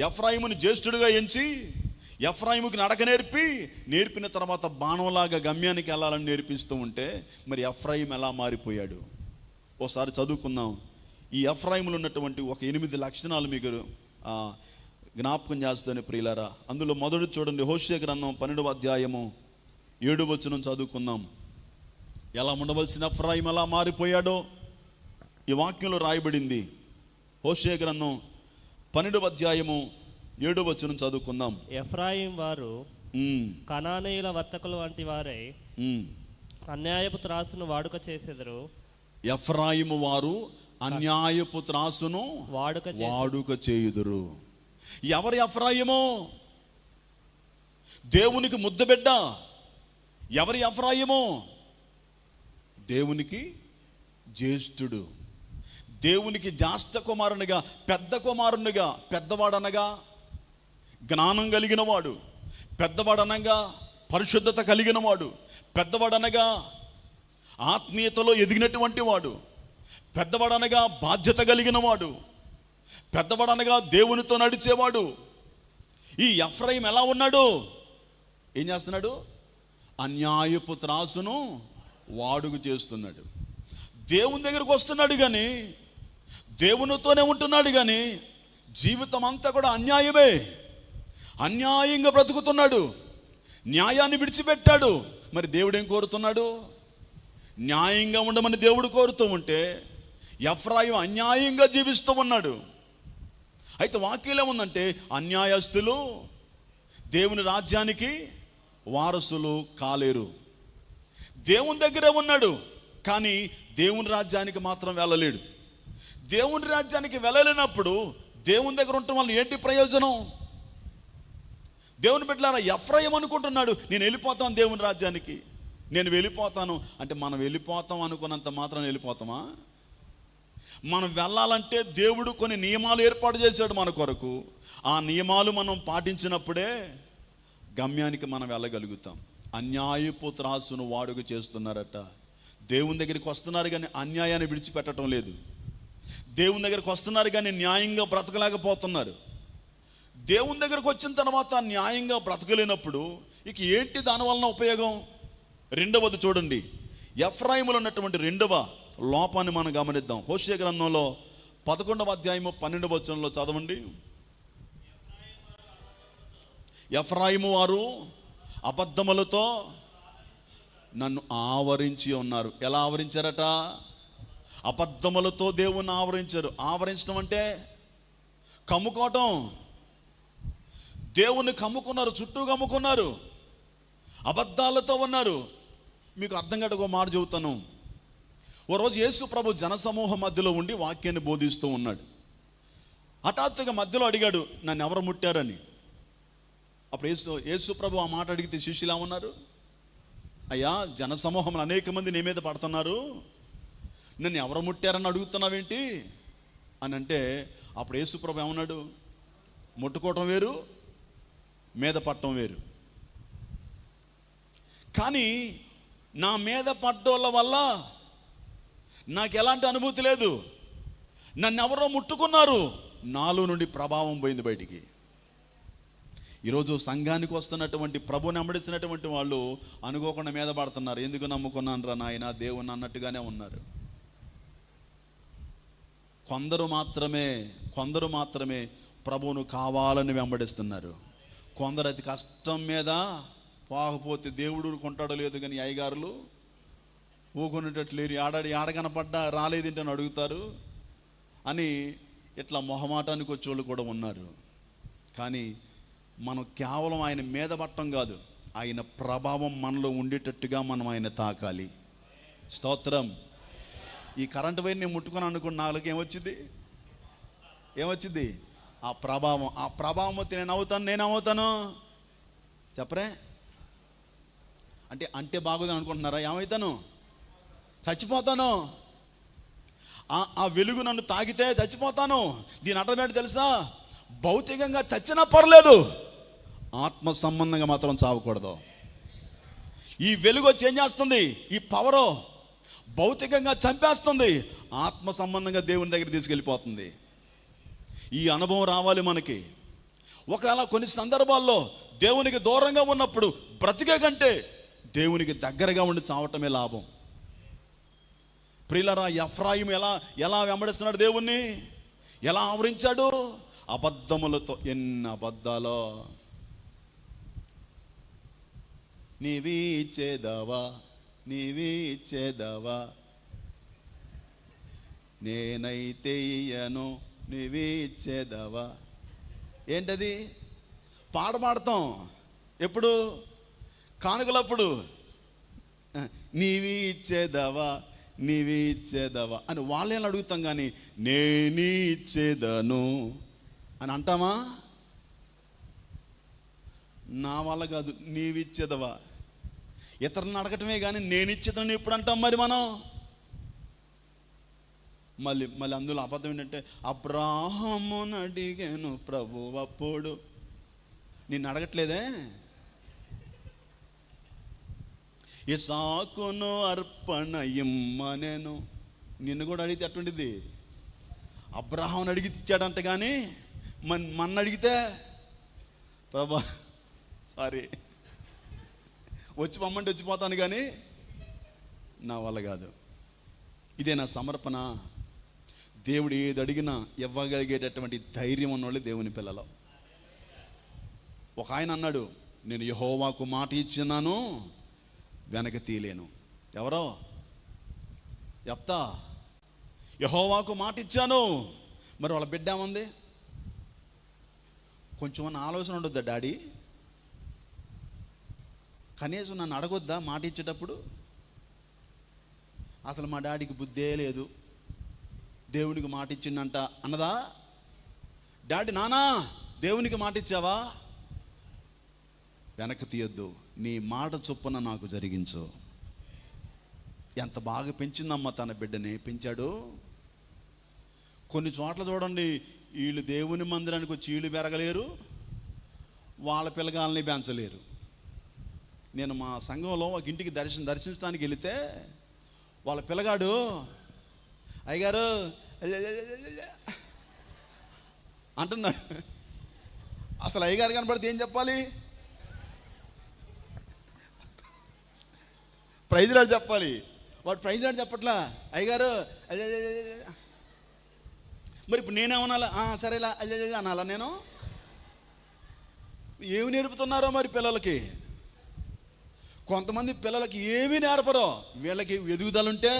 ఎఫ్రాయిముని జ్యేష్ఠుడిగా ఎంచి ఎఫ్రాయిముకి నడక నేర్పిన తర్వాత బాణంలాగా గమ్యానికి వెళ్ళాలని నేర్పిస్తూ ఉంటే మరి ఎఫ్రాయిం ఎలా మారిపోయాడు? ఓసారి చదువుకుందాం. ఈ ఎఫ్రాయిములు ఉన్నటువంటి ఒక 8 లక్షణాలు మీకు జ్ఞాపకం చేస్తాను ప్రియులారా. అందులో మొదటి చూడండి, హోషేయ గ్రంథం 12వ అధ్యాయము 7వ వచనం చదువుకుందాం. ఎలా ఉండవలసిన ఎఫ్రాయిం ఎలా మారిపోయాడో ఈ వాక్యంలో రాయబడింది. హోషేయ గ్రంథం 12వ అధ్యాయము 7వ వచనం చదువుకుందాం. ఎఫ్రాయిం వారు కనానీయుల వర్తకుల వంటి వారై అన్యాయపు త్రాసును వాడుక చేసెదరు. ఎఫ్రాయిము వారు అన్యాయపు త్రాసును వాడుక చేయుదురు. ఎవరి ఎఫ్రాయిము? దేవునికి ముద్దబిడ్డ. ఎవరి ఎఫ్రాయిము? దేవునికి జ్యేష్ఠుడు. దేవునికి జ్యేష్ఠ కుమారునిగా, పెద్ద కుమారునిగా, పెద్దవాడనగా జ్ఞానం కలిగిన వాడు, పెద్దవాడనగా పరిశుద్ధత కలిగిన వాడు, పెద్దవాడనగా ఆత్మీయతలో ఎదిగినటువంటి వాడు, పెద్దవాడనగా బాధ్యత కలిగిన వాడు, పెద్దవాడనగా దేవునితో నడిచేవాడు. ఈ ఎఫ్రాయిం ఎలా ఉన్నాడు? ఏం చేస్తున్నాడు? అన్యాయపు త్రాసును వాడుక చేస్తున్నాడు. దేవుని దగ్గరకు వస్తున్నాడు కానీ, దేవునితోనే ఉంటున్నాడు కానీ జీవితం అంతా కూడా అన్యాయమే. అన్యాయంగా బ్రతుకుతున్నాడు. న్యాయాన్ని విడిచిపెట్టాడు. మరి దేవుడు ఏం కోరుతున్నాడు? న్యాయంగా ఉండమని దేవుడు కోరుతూ ఉంటే ఎఫ్రాయిం అన్యాయంగా జీవిస్తూ ఉన్నాడు. అయితే వాక్యం ఏముందంటే అన్యాయస్తులు దేవుని రాజ్యానికి వారసులు కాలేరు. దేవుని దగ్గరే ఉన్నాడు కానీ దేవుని రాజ్యానికి మాత్రం వెళ్ళలేడు. దేవుని రాజ్యానికి వెళ్ళలేనప్పుడు దేవుని దగ్గర ఉండటం వల్ల ఏంటి ప్రయోజనం? దేవుని బిడ్డలారా, ఎఫ్రాయిం అనుకుంటున్నాడు నేను వెళ్ళిపోతాను దేవుని రాజ్యానికి, నేను వెళ్ళిపోతాను అంటే మనం వెళ్ళిపోతాం అనుకున్నంత మాత్రం వెళ్ళిపోతామా? మనం వెళ్ళాలంటే దేవుడు కొన్ని నియమాలు ఏర్పాటు చేశాడు మన కొరకు. ఆ నియమాలు మనం పాటించినప్పుడే గమ్యానికి మనం వెళ్ళగలుగుతాం. అన్యాయపు త్రాసును వాడుక చేస్తున్నారట. దేవుని దగ్గరికి వస్తున్నారు కానీ అన్యాయాన్ని విడిచిపెట్టడం లేదు. దేవుని దగ్గరికి వస్తున్నారు కానీ న్యాయంగా బ్రతకలేకపోతున్నారు. దేవుని దగ్గరకు వచ్చిన తర్వాత న్యాయంగా బ్రతకలేనప్పుడు ఇక ఏంటి దానివలన ఉపయోగం? రెండవది చూడండి, ఎఫ్రాయిములో ఉన్నటువంటి రెండవ లోపాన్ని మనం గమనిద్దాం. హోషేయ గ్రంథంలో 11వ అధ్యాయము 12వ వచనంలో చదవండి. ఎఫ్రాయిము వారు అబద్ధములతో నన్ను ఆవరించి ఉన్నారు. ఎలా ఆవరించారట? అబద్ధములతో దేవుణ్ణి ఆవరించారు. ఆవరించడం అంటే కమ్ముకోవటం. దేవుణ్ణి కమ్ముకున్నారు, చుట్టూ కమ్ముకున్నారు, అబద్ధాలతో ఉన్నారు. మీకు అర్థం కాదు ఒక మాట చెబుతాను. ఓ రోజు యేసు ప్రభు జనసమూహం మధ్యలో ఉండి వాక్యాన్ని బోధిస్తూ ఉన్నాడు. హఠాత్తుగా మధ్యలో అడిగాడు, నన్ను ఎవరు ముట్టారని. అప్పుడు యేసు ప్రభు ఆ మాట అడిగితే శిష్యులు ఏమన్నారు? అయ్యా, జనసమూహంలో అనేక మంది నీ మీద పడుతున్నారు, నన్ను ఎవరు ముట్టారని అడుగుతున్నావేంటి అని అంటే, అప్పుడు యేసు ప్రభు ఏమన్నాడు? ముట్టుకోవటం వేరు, మీద పట్టడం వేరు. కానీ నా మీద పడ్డోళ్ళ వల్ల నాకు ఎలాంటి అనుభూతి లేదు. నన్ను ఎవరో ముట్టుకున్నారు, నాలో నుండి ప్రభావం పోయింది బయటికి. ఈరోజు సంఘానికి వస్తున్నటువంటి ప్రభుని వెంబడిస్తున్నటువంటి వాళ్ళు అనుకోకుండా మీద పడుతున్నారు. ఎందుకు నమ్ముకున్నాను రా నాయన దేవుని అన్నట్టుగానే ఉన్నారు. కొందరు మాత్రమే ప్రభువును కావాలని వెంబడిస్తున్నారు. కొందరు అతి కష్టం మీద పోకపోతే దేవుడు కొంటాడో లేదు కానీ అయ్యగారులు ఊకొనేటట్లు లేరు. ఆడ కనపడ్డా రాలేదేంటని అడుగుతారు అని ఇట్లా మొహమాటానికి వచ్చేవాళ్ళు కూడా ఉన్నారు. కానీ మనం కేవలం ఆయన మీద పట్టం కాదు, ఆయన ప్రభావం మనలో ఉండేటట్టుగా మనం ఆయన తాకాలి. స్తోత్రం. ఈ కరెంటు వైర్ నేను ముట్టుకొని అనుకున్న నాలుగు ఏమొచ్చింది? ఆ ప్రభావం వచ్చి నేనేమవుతాను చెప్పరే? అంటే బాగుందని అనుకుంటున్నారా? ఏమవుతాను? చచ్చిపోతాను. ఆ వెలుగు నన్ను తాకితే చచ్చిపోతాను. దీని అర్థం ఏంటి తెలుసా? భౌతికంగా చచ్చినా పర్లేదు, ఆత్మ సంబంధంగా మాత్రం చావకూడదు. ఈ వెలుగు వచ్చి ఏం చేస్తుంది? ఈ పవరు భౌతికంగా చంపేస్తుంది, ఆత్మ సంబంధంగా దేవుని దగ్గర తీసుకెళ్ళిపోతుంది. ఈ అనుభవం రావాలి మనకి. ఒకవేళ కొన్ని సందర్భాల్లో దేవునికి దూరంగా ఉన్నప్పుడు బ్రతికే కంటే దేవునికి దగ్గరగా ఉండి చావటమే లాభం. ప్రియులరా, ఎఫ్రాయిం ఎలా వెంబడిస్తున్నాడు దేవుణ్ణి, ఎలా ఆవరించాడు? అబద్ధములతో. ఎన్ని అబద్ధాలో! నీవిచ్చేదవా నేనైతే ఇయ్యను, నీవిచ్చేదవా. ఏంటది? పాడతాం ఎప్పుడు? కానుకలప్పుడు. నీవిచ్చేదవా అని వాళ్ళని అడుగుతాం, కానీ నేనిచ్చేదను అని అంటామా? నా వల్ల కాదు, నీవిచ్చేదవా. ఇతరులను అడగటమే కానీ నేనిచ్చేదని ఎప్పుడు అంటాం మరి మనం? మళ్ళీ అందులో అబద్ధం ఏంటంటే, అబ్రాహామును అడిగాను ప్రభు అప్పుడు. నిన్ను అడగట్లేదే? ఇసాకును అర్పణ ఇమ్మనేను. నిన్ను కూడా అడిగితే అటువంటిది. అబ్రాహామును అడిగితే ఇచ్చాడంట, కానీ మన అడిగితే ప్రభా సారీ వచ్చి పొమ్మంటే వచ్చిపోతాను, కానీ నా వల్ల కాదు. ఇదే నా సమర్పణ. దేవుడు ఏది అడిగినా ఇవ్వగలిగేటటువంటి ధైర్యం ఉన్నవాళ్ళు దేవుని పిల్లలు. ఒక ఆయన అన్నాడు, నేను యెహోవాకు మాట ఇచ్చినాను, వెనక తీయలేను. ఎవరో? యెఫ్తా. యెహోవాకు మాట ఇచ్చాను. మరి వాళ్ళ బిడ్డ ఏముంది? కొంచెం ఆలోచన ఉండొద్దా డాడీ? కనీసం నన్ను అడగొద్దా మాట ఇచ్చేటప్పుడు? అసలు మా డాడీకి బుద్ధే లేదు, దేవునికి మాట ఇచ్చిందంట అన్నదా? డాడీ, నానా దేవునికి మాట ఇచ్చావా? వెనక్కి తీయొద్దు, నీ మాట చొప్పున నాకు జరిగించు. ఎంత బాగా పెంచిందమ్మ తన బిడ్డని, పెంచాడు. కొన్ని చోట్ల చూడండి, వీళ్ళు దేవుని మందిరానికి వచ్చి వీళ్ళు పెరగలేరు, వాళ్ళ పిల్లగాలని పెంచలేరు. నేను మా సంఘంలో ఒక ఇంటికి దర్శించడానికి వెళితే వాళ్ళ పిల్లగాడు, అయ్యగారు అంటున్నాడు. అసలు అయ్యగారు కనపడితే ఏం చెప్పాలి? ప్రైజ్ రాడు చెప్పాలి. వాడు ప్రైజ్ రాడు చెప్పట్లా, అయ్యగారు మరి ఇప్పుడు నేనేమనాలా? సరేలా అనాలా? నేను ఏమి నేర్పుతున్నారో మరి పిల్లలకి. కొంతమంది పిల్లలకి ఏమీ నేర్పరో, వీళ్ళకి ఎదుగుదలుంటే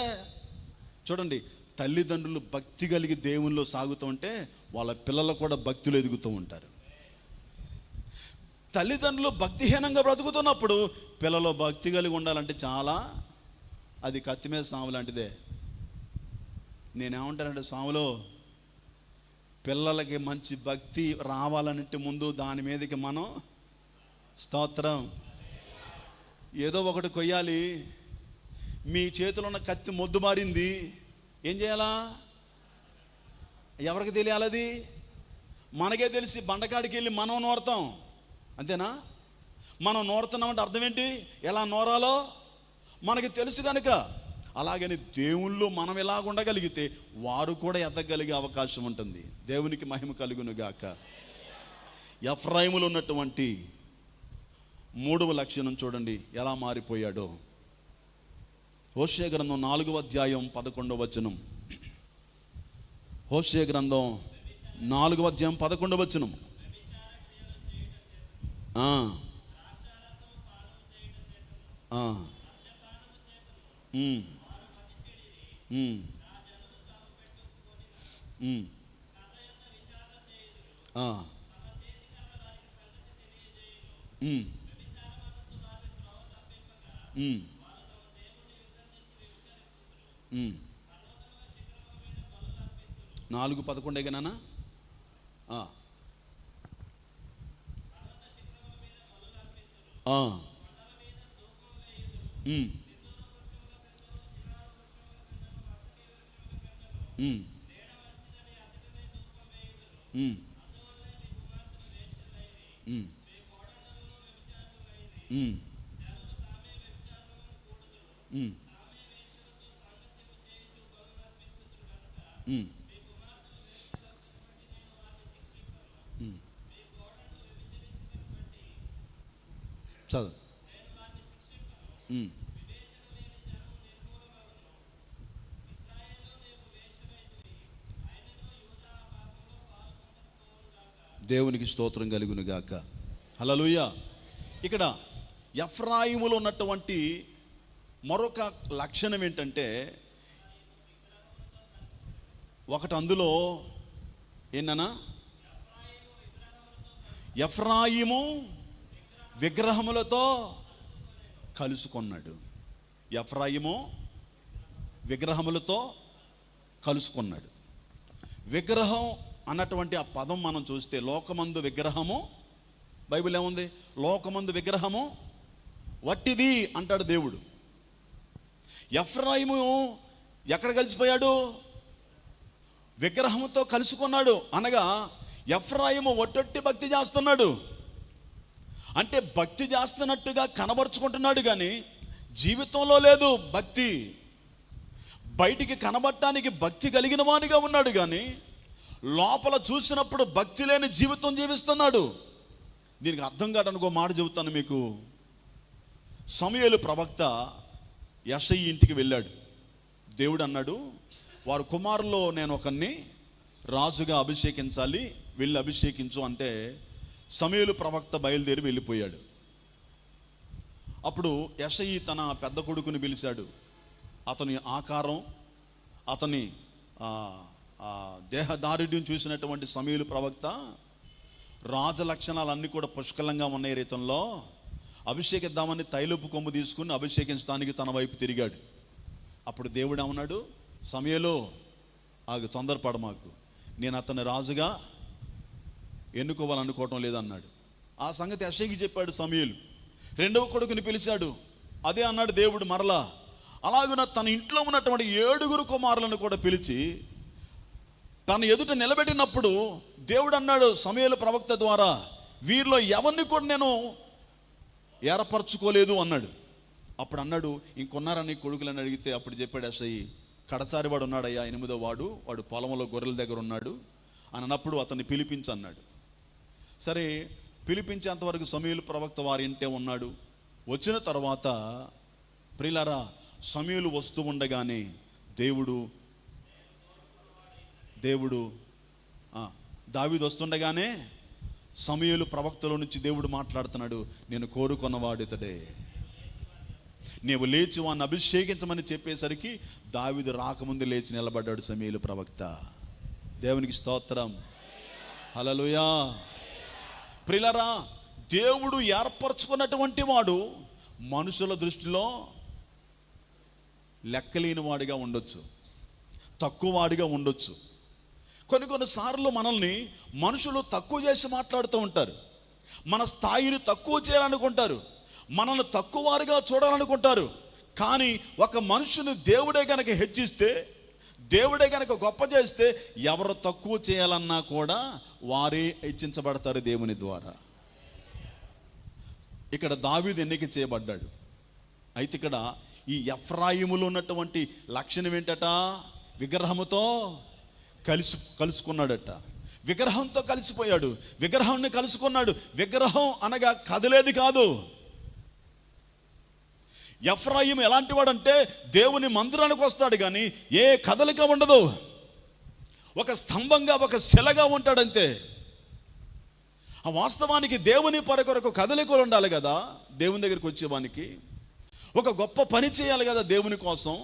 చూడండి, తల్లిదండ్రులు భక్తి కలిగి దేవునిలో సాగుతూ ఉంటే వాళ్ళ పిల్లలు కూడా భక్తులు ఎదుగుతూ ఉంటారు. తల్లిదండ్రులు భక్తిహీనంగా బ్రతుకుతున్నప్పుడు పిల్లలు భక్తి కలిగి ఉండాలంటే చాలా, అది కత్తి మీద సాము లాంటిదే. నేనేమంటానంటే, సాములో పిల్లలకి మంచి భక్తి రావాలంటే ముందు దాని మీదకి మనం స్తోత్రం ఏదో ఒకటి కొయ్యాలి. మీ చేతిలో ఉన్న కత్తి మొద్దు మారింది, ఏం చేయాలా? ఎవరికి తెలియాలి? అది మనకే తెలిసి బండకాడికి వెళ్ళి మనం నోరుతాం, అంతేనా? మనం నోరుతున్నామంటే అర్థం ఏంటి? ఎలా నోరాలో మనకి తెలుసు కనుక. అలాగని దేవుళ్ళు మనం ఎలాగ ఉండగలిగితే వారు కూడా ఎదగలిగే అవకాశం ఉంటుంది. దేవునికి మహిమ కలుగును గాక. ఎఫ్రాయిములో ఉన్నటువంటి 3వ లక్షణం చూడండి ఎలా మారిపోయాడో. హోషేయ గ్రంథం 4వ అధ్యాయం 11వ వచనం. హోషేయ గ్రంథం 4వ అధ్యాయం 11వ వచనం. నాలుగు 11 నానా. చదువు. దేవునికి స్తోత్రం కలుగును గాక. హల్లెలూయా. ఇక్కడ ఎఫ్రాయిములో ఉన్నటువంటి మరొక లక్షణం ఏంటంటే, ఒకటి అందులో ఏంటన్నా, ఎఫ్రాయిము విగ్రహములతో కలుసుకున్నాడు. ఎఫ్రాయిము విగ్రహములతో కలుసుకున్నాడు. విగ్రహం అన్నటువంటి ఆ పదం మనం చూస్తే, లోకమందు విగ్రహము, బైబిల్ ఏముంది? లోకమందు విగ్రహము వట్టిది అంటాడు దేవుడు. ఎఫ్రాయిము ఎక్కడ కలిసిపోయాడు? విగ్రహంతో కలుసుకున్నాడు. అనగా ఎఫ్రాయిము ఒట్టొట్టి భక్తి చేస్తున్నాడు. అంటే భక్తి చేస్తున్నట్టుగా కనబరుచుకుంటున్నాడు, కానీ జీవితంలో లేదు భక్తి. బయటికి కనబడటానికి భక్తి కలిగిన వానిగా ఉన్నాడు, కానీ లోపల చూసినప్పుడు భక్తి లేని జీవితం జీవిస్తున్నాడు. దీనికి అర్థం కాదనుకో మాట చెబుతాను మీకు. సమూయేలు ప్రవక్త యెషయి ఇంటికి వెళ్ళాడు. దేవుడు అన్నాడు, వారు కుమారుల్లో నేను ఒకరిని రాజుగా అభిషేకించాలి, వెళ్ళి అభిషేకించు అంటే సమూయేలు ప్రవక్త బయలుదేరి వెళ్ళిపోయాడు. అప్పుడు యెషయి తన పెద్ద కొడుకుని పిలిచాడు. అతని ఆకారం, అతని దేహదారుడ్యం చూసినటువంటి సమూయేలు ప్రవక్త రాజ లక్షణాలన్నీ కూడా పుష్కలంగా ఉన్నాయి రీతంలో. అభిషేకిద్దామని తైలపు కొమ్ము తీసుకుని అభిషేకించడానికి తన వైపు తిరిగాడు. అప్పుడు దేవుడు ఏమన్నాడు, సమూయేలు ఆగు, తొందరపడ మాకు, నేను అతన్ని రాజుగా ఎన్నుకోవాలనుకోవటం లేదన్నాడు. ఆ సంగతి యెషయికి చెప్పాడు సమూయేలు. 2వ కొడుకుని పిలిచాడు. అదే అన్నాడు దేవుడు మరలా. అలాగున తన ఇంట్లో ఉన్నటువంటి 7 కుమారులను కూడా పిలిచి తను ఎదుట నిలబెట్టినప్పుడు దేవుడు అన్నాడు సమూయేలు ప్రవక్త ద్వారా, వీరిలో ఎవరిని కూడా నేను ఏర్పరచుకోలేదు అన్నాడు. అప్పుడు అన్నాడు, ఇంకొన్నారని కొడుకులని అడిగితే అప్పుడు చెప్పాడు యెషయి, కడసారి వాడు ఉన్నాడయ్యా, 8వ వాడు, వాడు పొలంలో గొర్రెల దగ్గర ఉన్నాడు అని అన్నప్పుడు అతన్ని పిలిపించి అన్నాడు. సరే, పిలిపించేంతవరకు సమూయేలు ప్రవక్త వారి ఇంటే ఉన్నాడు. వచ్చిన తర్వాత ప్రియులారా, సమూయేలు వస్తూ ఉండగానే దేవుడు దావీదు వస్తుండగానే సమూయేలు ప్రవక్తలో నుంచి దేవుడు మాట్లాడుతున్నాడు, నేను కోరుకున్నవాడు ఇతడే, నీవు లేచి వాడిని అభిషేకించమని చెప్పేసరికి దావీదు రాకముందు లేచి నిలబడ్డాడు సమూయేలు ప్రవక్త. దేవునికి స్తోత్రం. హల్లెలూయా. ప్రియులారా, దేవుడు ఏర్పరచుకున్నటువంటి వాడు మనుషుల దృష్టిలో లెక్కలేని వాడిగా ఉండొచ్చు, తక్కువ వాడిగా ఉండొచ్చు. కొన్నిసార్లు మనల్ని మనుషులు తక్కువ చేసి మాట్లాడుతూ ఉంటారు. మన స్థాయిని తక్కువ చేయాలనుకుంటారు, మనల్ని తక్కువ వారిగా చూడాలనుకుంటారు. కానీ ఒక మనుషుని దేవుడే కనుక హెచ్చిస్తే, దేవుడే కనుక గొప్ప చేస్తే, ఎవరు తక్కువ చేయాలన్నా కూడా వారే హెచ్చించబడతారు దేవుని ద్వారా. ఇక్కడ దావీదు ఎన్నిక చేయబడ్డాడు. అయితే ఇక్కడ ఈ ఎఫ్రాయిములో ఉన్నటువంటి లక్షణం ఏంటట? విగ్రహముతో కలుసుకున్నాడట. విగ్రహంతో కలిసిపోయాడు, విగ్రహాన్ని కలుసుకున్నాడు. విగ్రహం అనగా కదిలేది కాదు. ఎఫ్రాయిము ఎలాంటి వాడంటే దేవుని మందిరానికి వస్తాడు కానీ ఏ కదలిక ఉండదు. ఒక స్తంభంగా, ఒక శిలగా ఉంటాడంతే. ఆ వాస్తవానికి దేవుని కొరకు కదలికలు ఉండాలి కదా. దేవుని దగ్గరికి వచ్చేవానికి ఒక గొప్ప పని చేయాలి కదా దేవుని కోసం.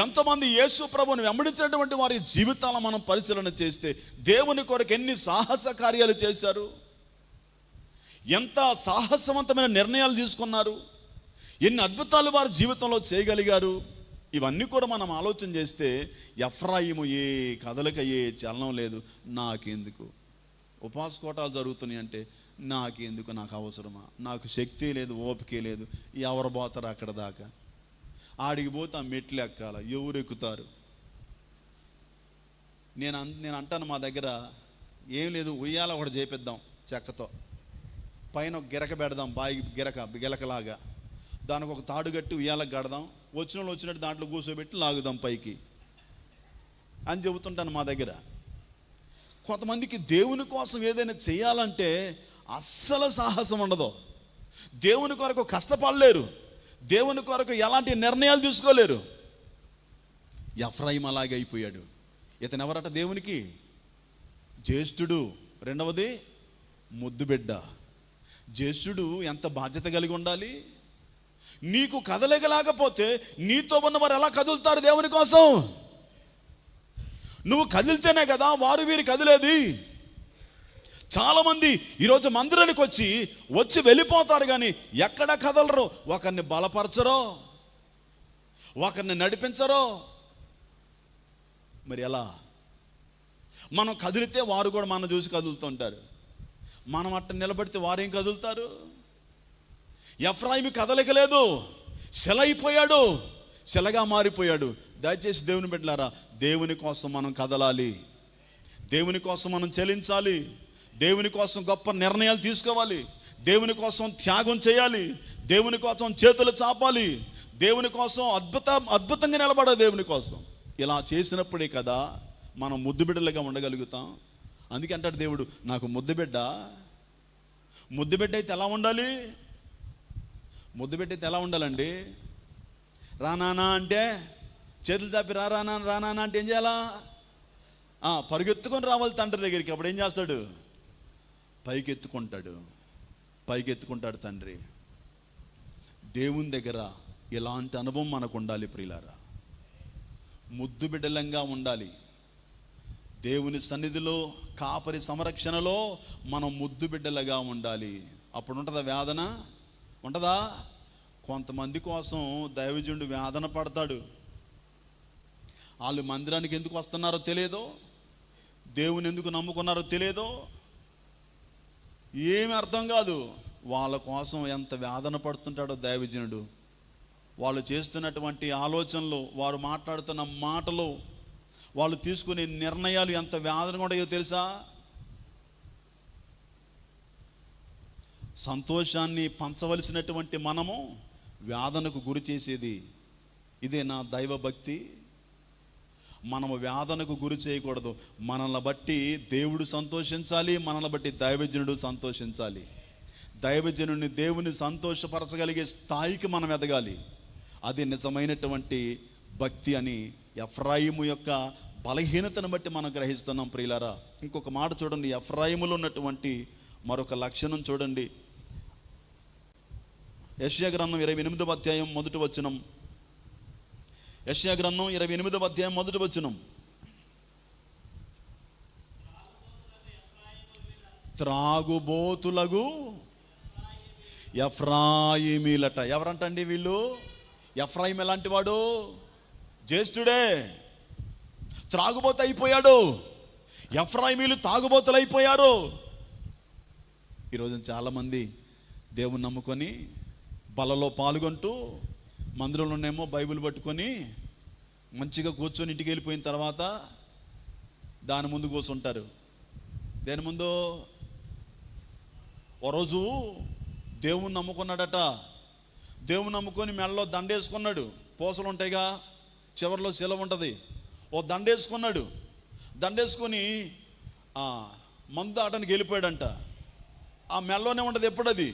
ఎంతోమంది యేసు ప్రభువుని వెంబడించినటువంటి వారి జీవితాలను మనం పరిశీలన చేస్తే దేవుని కొరకు ఎన్ని సాహస కార్యాలు చేశారు, ఎంత సాహసవంతమైన నిర్ణయాలు తీసుకున్నారు, ఎన్ని అద్భుతాలు వారి జీవితంలో చేయగలిగారు. ఇవన్నీ కూడా మనం ఆలోచన చేస్తే ఎఫ్రాయిము ఏ కదలిక, ఏ చలనం లేదు. నాకెందుకు ఉపవాస కోటాలు జరుగుతున్నాయి అంటే నాకెందుకు, నాకు అవసరమా, నాకు శక్తి లేదు, ఓపిక లేదు, ఎవరు పోతారు అక్కడ దాకా, ఆడికి పోతే ఆ మెట్లు ఎక్కాల, ఎవరు ఎక్కుతారు. నేను అంటాను, మా దగ్గర ఏం లేదు, ఉయ్యాల ఒకటి చేపిద్దాం చెక్కతో, పైన ఒక గిరక పెడదాం, బాయి గిలకలాగా, దానికి ఒక తాడు కట్టి ఉయ్యాలకు కడదాం, వచ్చిన వాళ్ళు వచ్చినట్టు దాంట్లో కూర్చోబెట్టి లాగుదాం పైకి అని చెబుతుంటాను. మా దగ్గర కొంతమందికి దేవుని కోసం ఏదైనా చేయాలంటే అస్సలు సాహసం ఉండదు. దేవుని కొరకు కష్టపడలేరు, దేవుని కొరకు ఎలాంటి నిర్ణయాలు తీసుకోలేరు. ఎఫ్రాయిము అలాగే అయిపోయాడు. ఇతను ఎవరట? దేవునికి జ్యేష్ఠుడు, రెండవది ముద్దుబిడ్డ. జ్యేష్ఠుడు ఎంత బాధ్యత కలిగి ఉండాలి. నీకు కదలగలేకపోతే నీతో ఉన్న వారు ఎలా కదులుతారు దేవుని కోసం? నువ్వు కదిలితేనే కదా వారు వీరు కదిలేది. చాలామంది ఈరోజు మందిరానికి వచ్చి వెళ్ళిపోతారు కానీ ఎక్కడ కదలరు. ఒకరిని బలపరచరో, ఒకరిని నడిపించరో. మరి ఎలా? మనం కదిలితే వారు కూడా మనం చూసి కదులుతుంటారు. మనం అట్ట నిలబడితే వారేం కదులుతారు? ఎఫ్రాయిము కదలికలేదు, శిల అయిపోయాడు, శిలగా మారిపోయాడు. దయచేసి దేవుని బిడ్డలారా, దేవుని కోసం మనం కదలాలి, దేవుని కోసం మనం చెల్లించాలి, దేవుని కోసం గొప్ప నిర్ణయాలు తీసుకోవాలి, దేవుని కోసం త్యాగం చేయాలి, దేవుని కోసం చేతులు చాపాలి, దేవుని కోసం అద్భుతంగా నిలబడాలి దేవుని కోసం. ఇలా చేసినప్పుడే కదా మనం ముద్దుబిడ్డలుగా ఉండగలుగుతాం. అందుకే అంటాడు దేవుడు, నాకు ముద్దుబిడ్డ అయితే ఎలా ఉండాలి? ముద్దుబిడ్డ అయితే ఎలా ఉండాలండి? రానానా అంటే చేతులు చాపి రానానా అంటే ఏం చేయాలా? పరుగెత్తుకొని రావాలి తండ్రి దగ్గరికి. అప్పుడు ఏం చేస్తాడు? పైకెత్తుకుంటాడు తండ్రి. దేవుని దగ్గర ఇలాంటి అనుభవం మనకు ఉండాలి ప్రియులారా. ముద్దు బిడ్డలంగా ఉండాలి. దేవుని సన్నిధిలో, కాపరి సంరక్షణలో మనం ముద్దు బిడ్డలుగా ఉండాలి. అప్పుడు ఉంటుందా వేదన? ఉంటుందా? కొంతమంది కోసం దైవజనుడు వేదన పడతాడు. వాళ్ళు మందిరానికి ఎందుకు వస్తున్నారో తెలియదో, దేవుని ఎందుకు నమ్ముకున్నారో తెలియదో, ఏమి అర్థం కాదు. వాళ్ళ కోసం ఎంత వేదన పడుతుంటాడో దైవజనుడు. వాళ్ళు చేస్తున్నటువంటి ఆలోచనలు, వారు మాట్లాడుతున్న మాటలు, వాళ్ళు తీసుకునే నిర్ణయాలు ఎంత వేదనగా ఉంటాయో తెలుసా? సంతోషాన్ని పంచవలసినటువంటి మనము వేదనకు గురి చేసేది ఇదే నా దైవభక్తి. మనము వేదనకు గురి చేయకూడదు. మనల్ని బట్టి దేవుడు సంతోషించాలి, మనల్ని బట్టి దైవజనుడు సంతోషించాలి. దైవజనుడిని, దేవుని సంతోషపరచగలిగే స్థాయికి మనం ఎదగాలి. అది నిజమైనటువంటి భక్తి అని ఎఫ్రాయిము యొక్క బలహీనతను బట్టి మనం గ్రహిస్తున్నాం ప్రియులారా. ఇంకొక మాట చూడండి, ఎఫ్రాయిములో ఉన్నటువంటి మరొక లక్షణం చూడండి. యెషయా గ్రంథం 28వ అధ్యాయం మొదటి వచనం. యెషయా గ్రంథం 28వ అధ్యాయం మొదటి వచనం. త్రాగుబోతులగు ఎఫ్రాయిమీలట. ఎవరంటండి వీళ్ళు? ఎఫ్రాయిం ఎలాంటి వాడు? జ్యేష్ఠుడే, త్రాగుబోతు అయిపోయాడు. ఎఫ్రాయిమీలు తాగుబోతులు అయిపోయారు. ఈరోజు చాలామంది దేవుని నమ్ముకొని బలలో పాల్గొంటూ మందిరంలోనేమో బైబిల్ పట్టుకొని మంచిగా కూర్చొని ఇంటికి వెళ్ళిపోయిన తర్వాత దాని ముందు కూర్చుంటారు. దేని ముందు? ఓ రోజు దేవుణ్ణి నమ్ముకున్నాడట, దేవుని నమ్ముకొని మెడలో దండేసుకున్నాడు. పూసలు ఉంటాయిగా, చివరిలో శిలవ ఉంటుంది. ఓ దండేసుకున్నాడు. దండేసుకొని మందు ఆటానికి వెళ్ళిపోయాడంట. ఆ మెడలోనే ఉంటుంది ఎప్పుడు. అది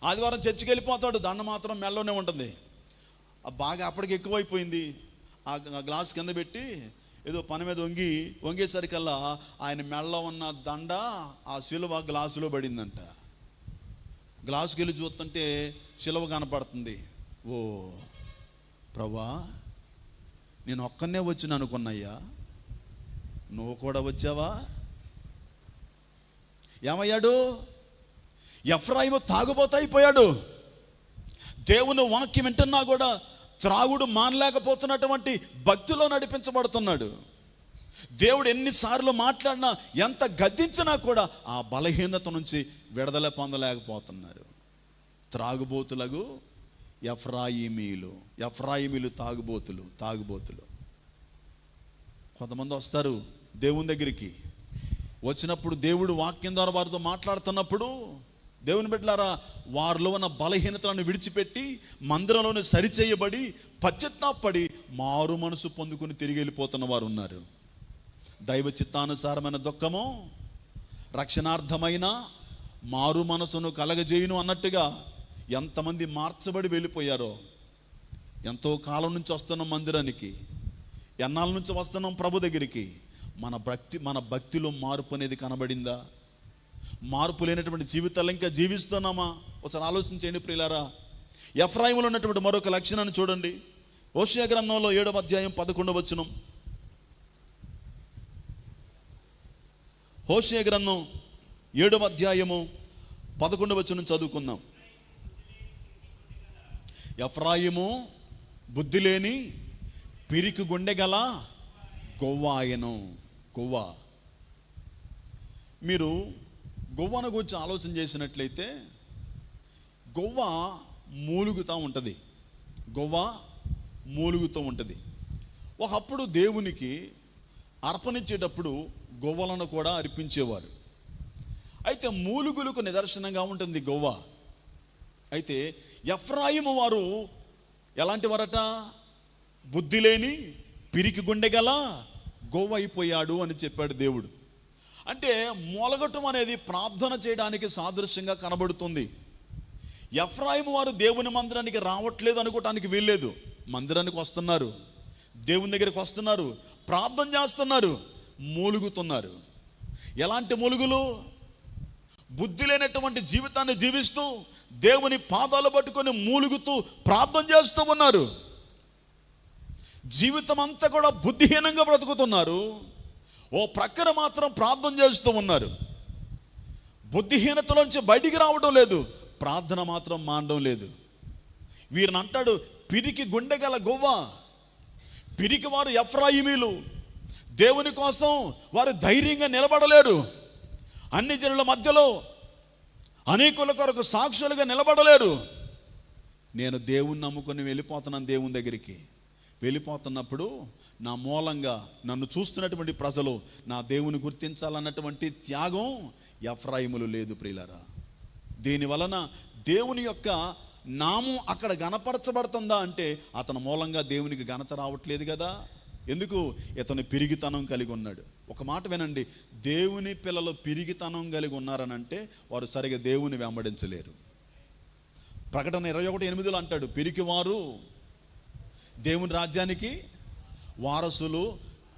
ఆదివారం చర్చికి వెళ్ళిపోతాడు, దండ మాత్రం మెడలోనే ఉంటుంది. బాగా అప్పటికి ఎక్కువైపోయింది. ఆ గ్లాస్ కింద పెట్టి ఏదో పని మీద వంగేసరికల్లా ఆయన మెడలో ఉన్న దండ ఆ శిలువ గ్లాసులో పడిందంట. గ్లాసుకి వెళ్ళి చూస్తుంటే శిలువ కనపడుతుంది. ఓ ప్రభా, నేను ఒక్కనే వచ్చిన అనుకున్నాయ్యా, నువ్వు కూడా వచ్చావా? ఏమయ్యాడు? ఎఫ్రాయిము తాగుబోతు అయిపోయాడు. దేవుని వాక్యం వింటున్నా కూడా త్రాగుడు మానలేకపోతున్నటువంటి భక్తిలో నడిపించబడుతున్నాడు. దేవుడు ఎన్నిసార్లు మాట్లాడినా, ఎంత గద్దించినా కూడా ఆ బలహీనత నుంచి విడుదల పొందలేకపోతున్నారు. త్రాగుబోతులకు ఎఫ్రాయిమీలు తాగుబోతులు. కొంతమంది వస్తారు దేవుని దగ్గరికి. వచ్చినప్పుడు దేవుడు వాక్యం ద్వారా వారితో మాట్లాడుతున్నప్పుడు, దేవుని బిడ్డలారా, వారిలో ఉన్న బలహీనతలను విడిచిపెట్టి మందిరంలోనే సరిచేయబడి పశ్చాత్తాపడి మారు మనసు పొందుకుని తిరిగి వెళ్ళిపోతున్న వారు ఉన్నారు. దైవ చిత్తానుసారమైన దుఃఖము రక్షణార్థమైన మారు మనసును కలగజేయును అన్నట్టుగా ఎంతమంది మార్చబడి వెళ్ళిపోయారో. ఎంతో కాలం నుంచి వస్తున్నాం మందిరానికి, ఎన్నాళ్ళ నుంచి వస్తున్నాం ప్రభు దగ్గరికి. మన భక్తిలో మార్పు అనేది కనబడిందా? మార్పు లేనటువంటి జీవితాలు ఇంకా జీవిస్తున్నామా? ఒకసారి ఆలోచించండి ప్రియులారా. ఎఫ్రాయిములో ఉన్నటువంటి మరొక లక్షణాన్ని చూడండి. హోషేయ గ్రంథంలో 7వ అధ్యాయం 11వ వచనం. హోషేయ గ్రంథం 7వ అధ్యాయము 11వ వచనం చదువుకుందాం. ఎఫ్రాయిము బుద్ధి లేని పిరికి గుండె గల గొవ్వాయను. మీరు గొవ్వను గురించి ఆలోచన చేసినట్లయితే, గొవ్వ మూలుగుతూ ఉంటుంది. ఒకప్పుడు దేవునికి అర్పణించేటప్పుడు గొవ్వలను కూడా అర్పించేవారు. అయితే మూలుగులకు నిదర్శనంగా ఉంటుంది గొవ్వ. అయితే ఎఫ్రాయిము వారు ఎలాంటి వారట? బుద్ధి లేని పిరికి గుండె గల గొవ్వ అయిపోయాడు అని చెప్పాడు దేవుడు. అంటే మొలగటం అనేది ప్రార్థన చేయడానికి సాదృశ్యంగా కనబడుతుంది. ఎఫ్రాయిము వారు దేవుని మందిరానికి రావట్లేదు అనుకోవటానికి వీల్లేదు. మందిరానికి వస్తున్నారు, దేవుని దగ్గరికి వస్తున్నారు, ప్రార్థన చేస్తున్నారు, మూలుగుతున్నారు. ఎలాంటి మూలుగులు? బుద్ధి లేనటువంటి జీవితాన్ని జీవిస్తూ దేవుని పాదాలు పట్టుకొని మూలుగుతూ ప్రార్థన చేస్తూ ఉన్నారు. జీవితం అంతా కూడా బుద్ధిహీనంగా బ్రతుకుతున్నారు. ఓ ప్రక్కన మాత్రం ప్రార్థన చేస్తూ ఉన్నారు. బుద్ధిహీనతలోంచి బయటికి రావడం లేదు, ప్రార్థన మాత్రం మానడం లేదు. వీరిని అంటాడు పిరికి గుండె గల గొవ్వ. పిరికి వారు ఎఫ్రాయిమీలు. దేవుని కోసం వారు ధైర్యంగా నిలబడలేరు. అన్ని జనుల మధ్యలో అనేకుల కొరకు సాక్షులుగా నిలబడలేరు. నేను దేవుణ్ణి నమ్ముకొని వెళ్ళిపోతున్నాను. దేవుని దగ్గరికి వెళ్ళిపోతున్నప్పుడు నా మూలంగా నన్ను చూస్తున్నటువంటి ప్రజలు నా దేవుని గుర్తించాలన్నటువంటి త్యాగం ఎఫ్రాయిములు లేదు ప్రియులారా. దీనివలన దేవుని యొక్క నామం అక్కడ గణపరచబడుతుందా అంటే అతని మూలంగా దేవునికి ఘనత రావట్లేదు కదా. ఎందుకు? ఇతను పిరిగితనం కలిగి ఉన్నాడు. ఒక మాట వినండి, దేవుని పిల్లలు పిరిగితనం కలిగి ఉన్నారనంటే వారు సరిగా దేవుని వెంబడించలేరు. ప్రకటన 21:8 అంటాడు, పిరికివారు దేవుని రాజ్యానికి వారసులు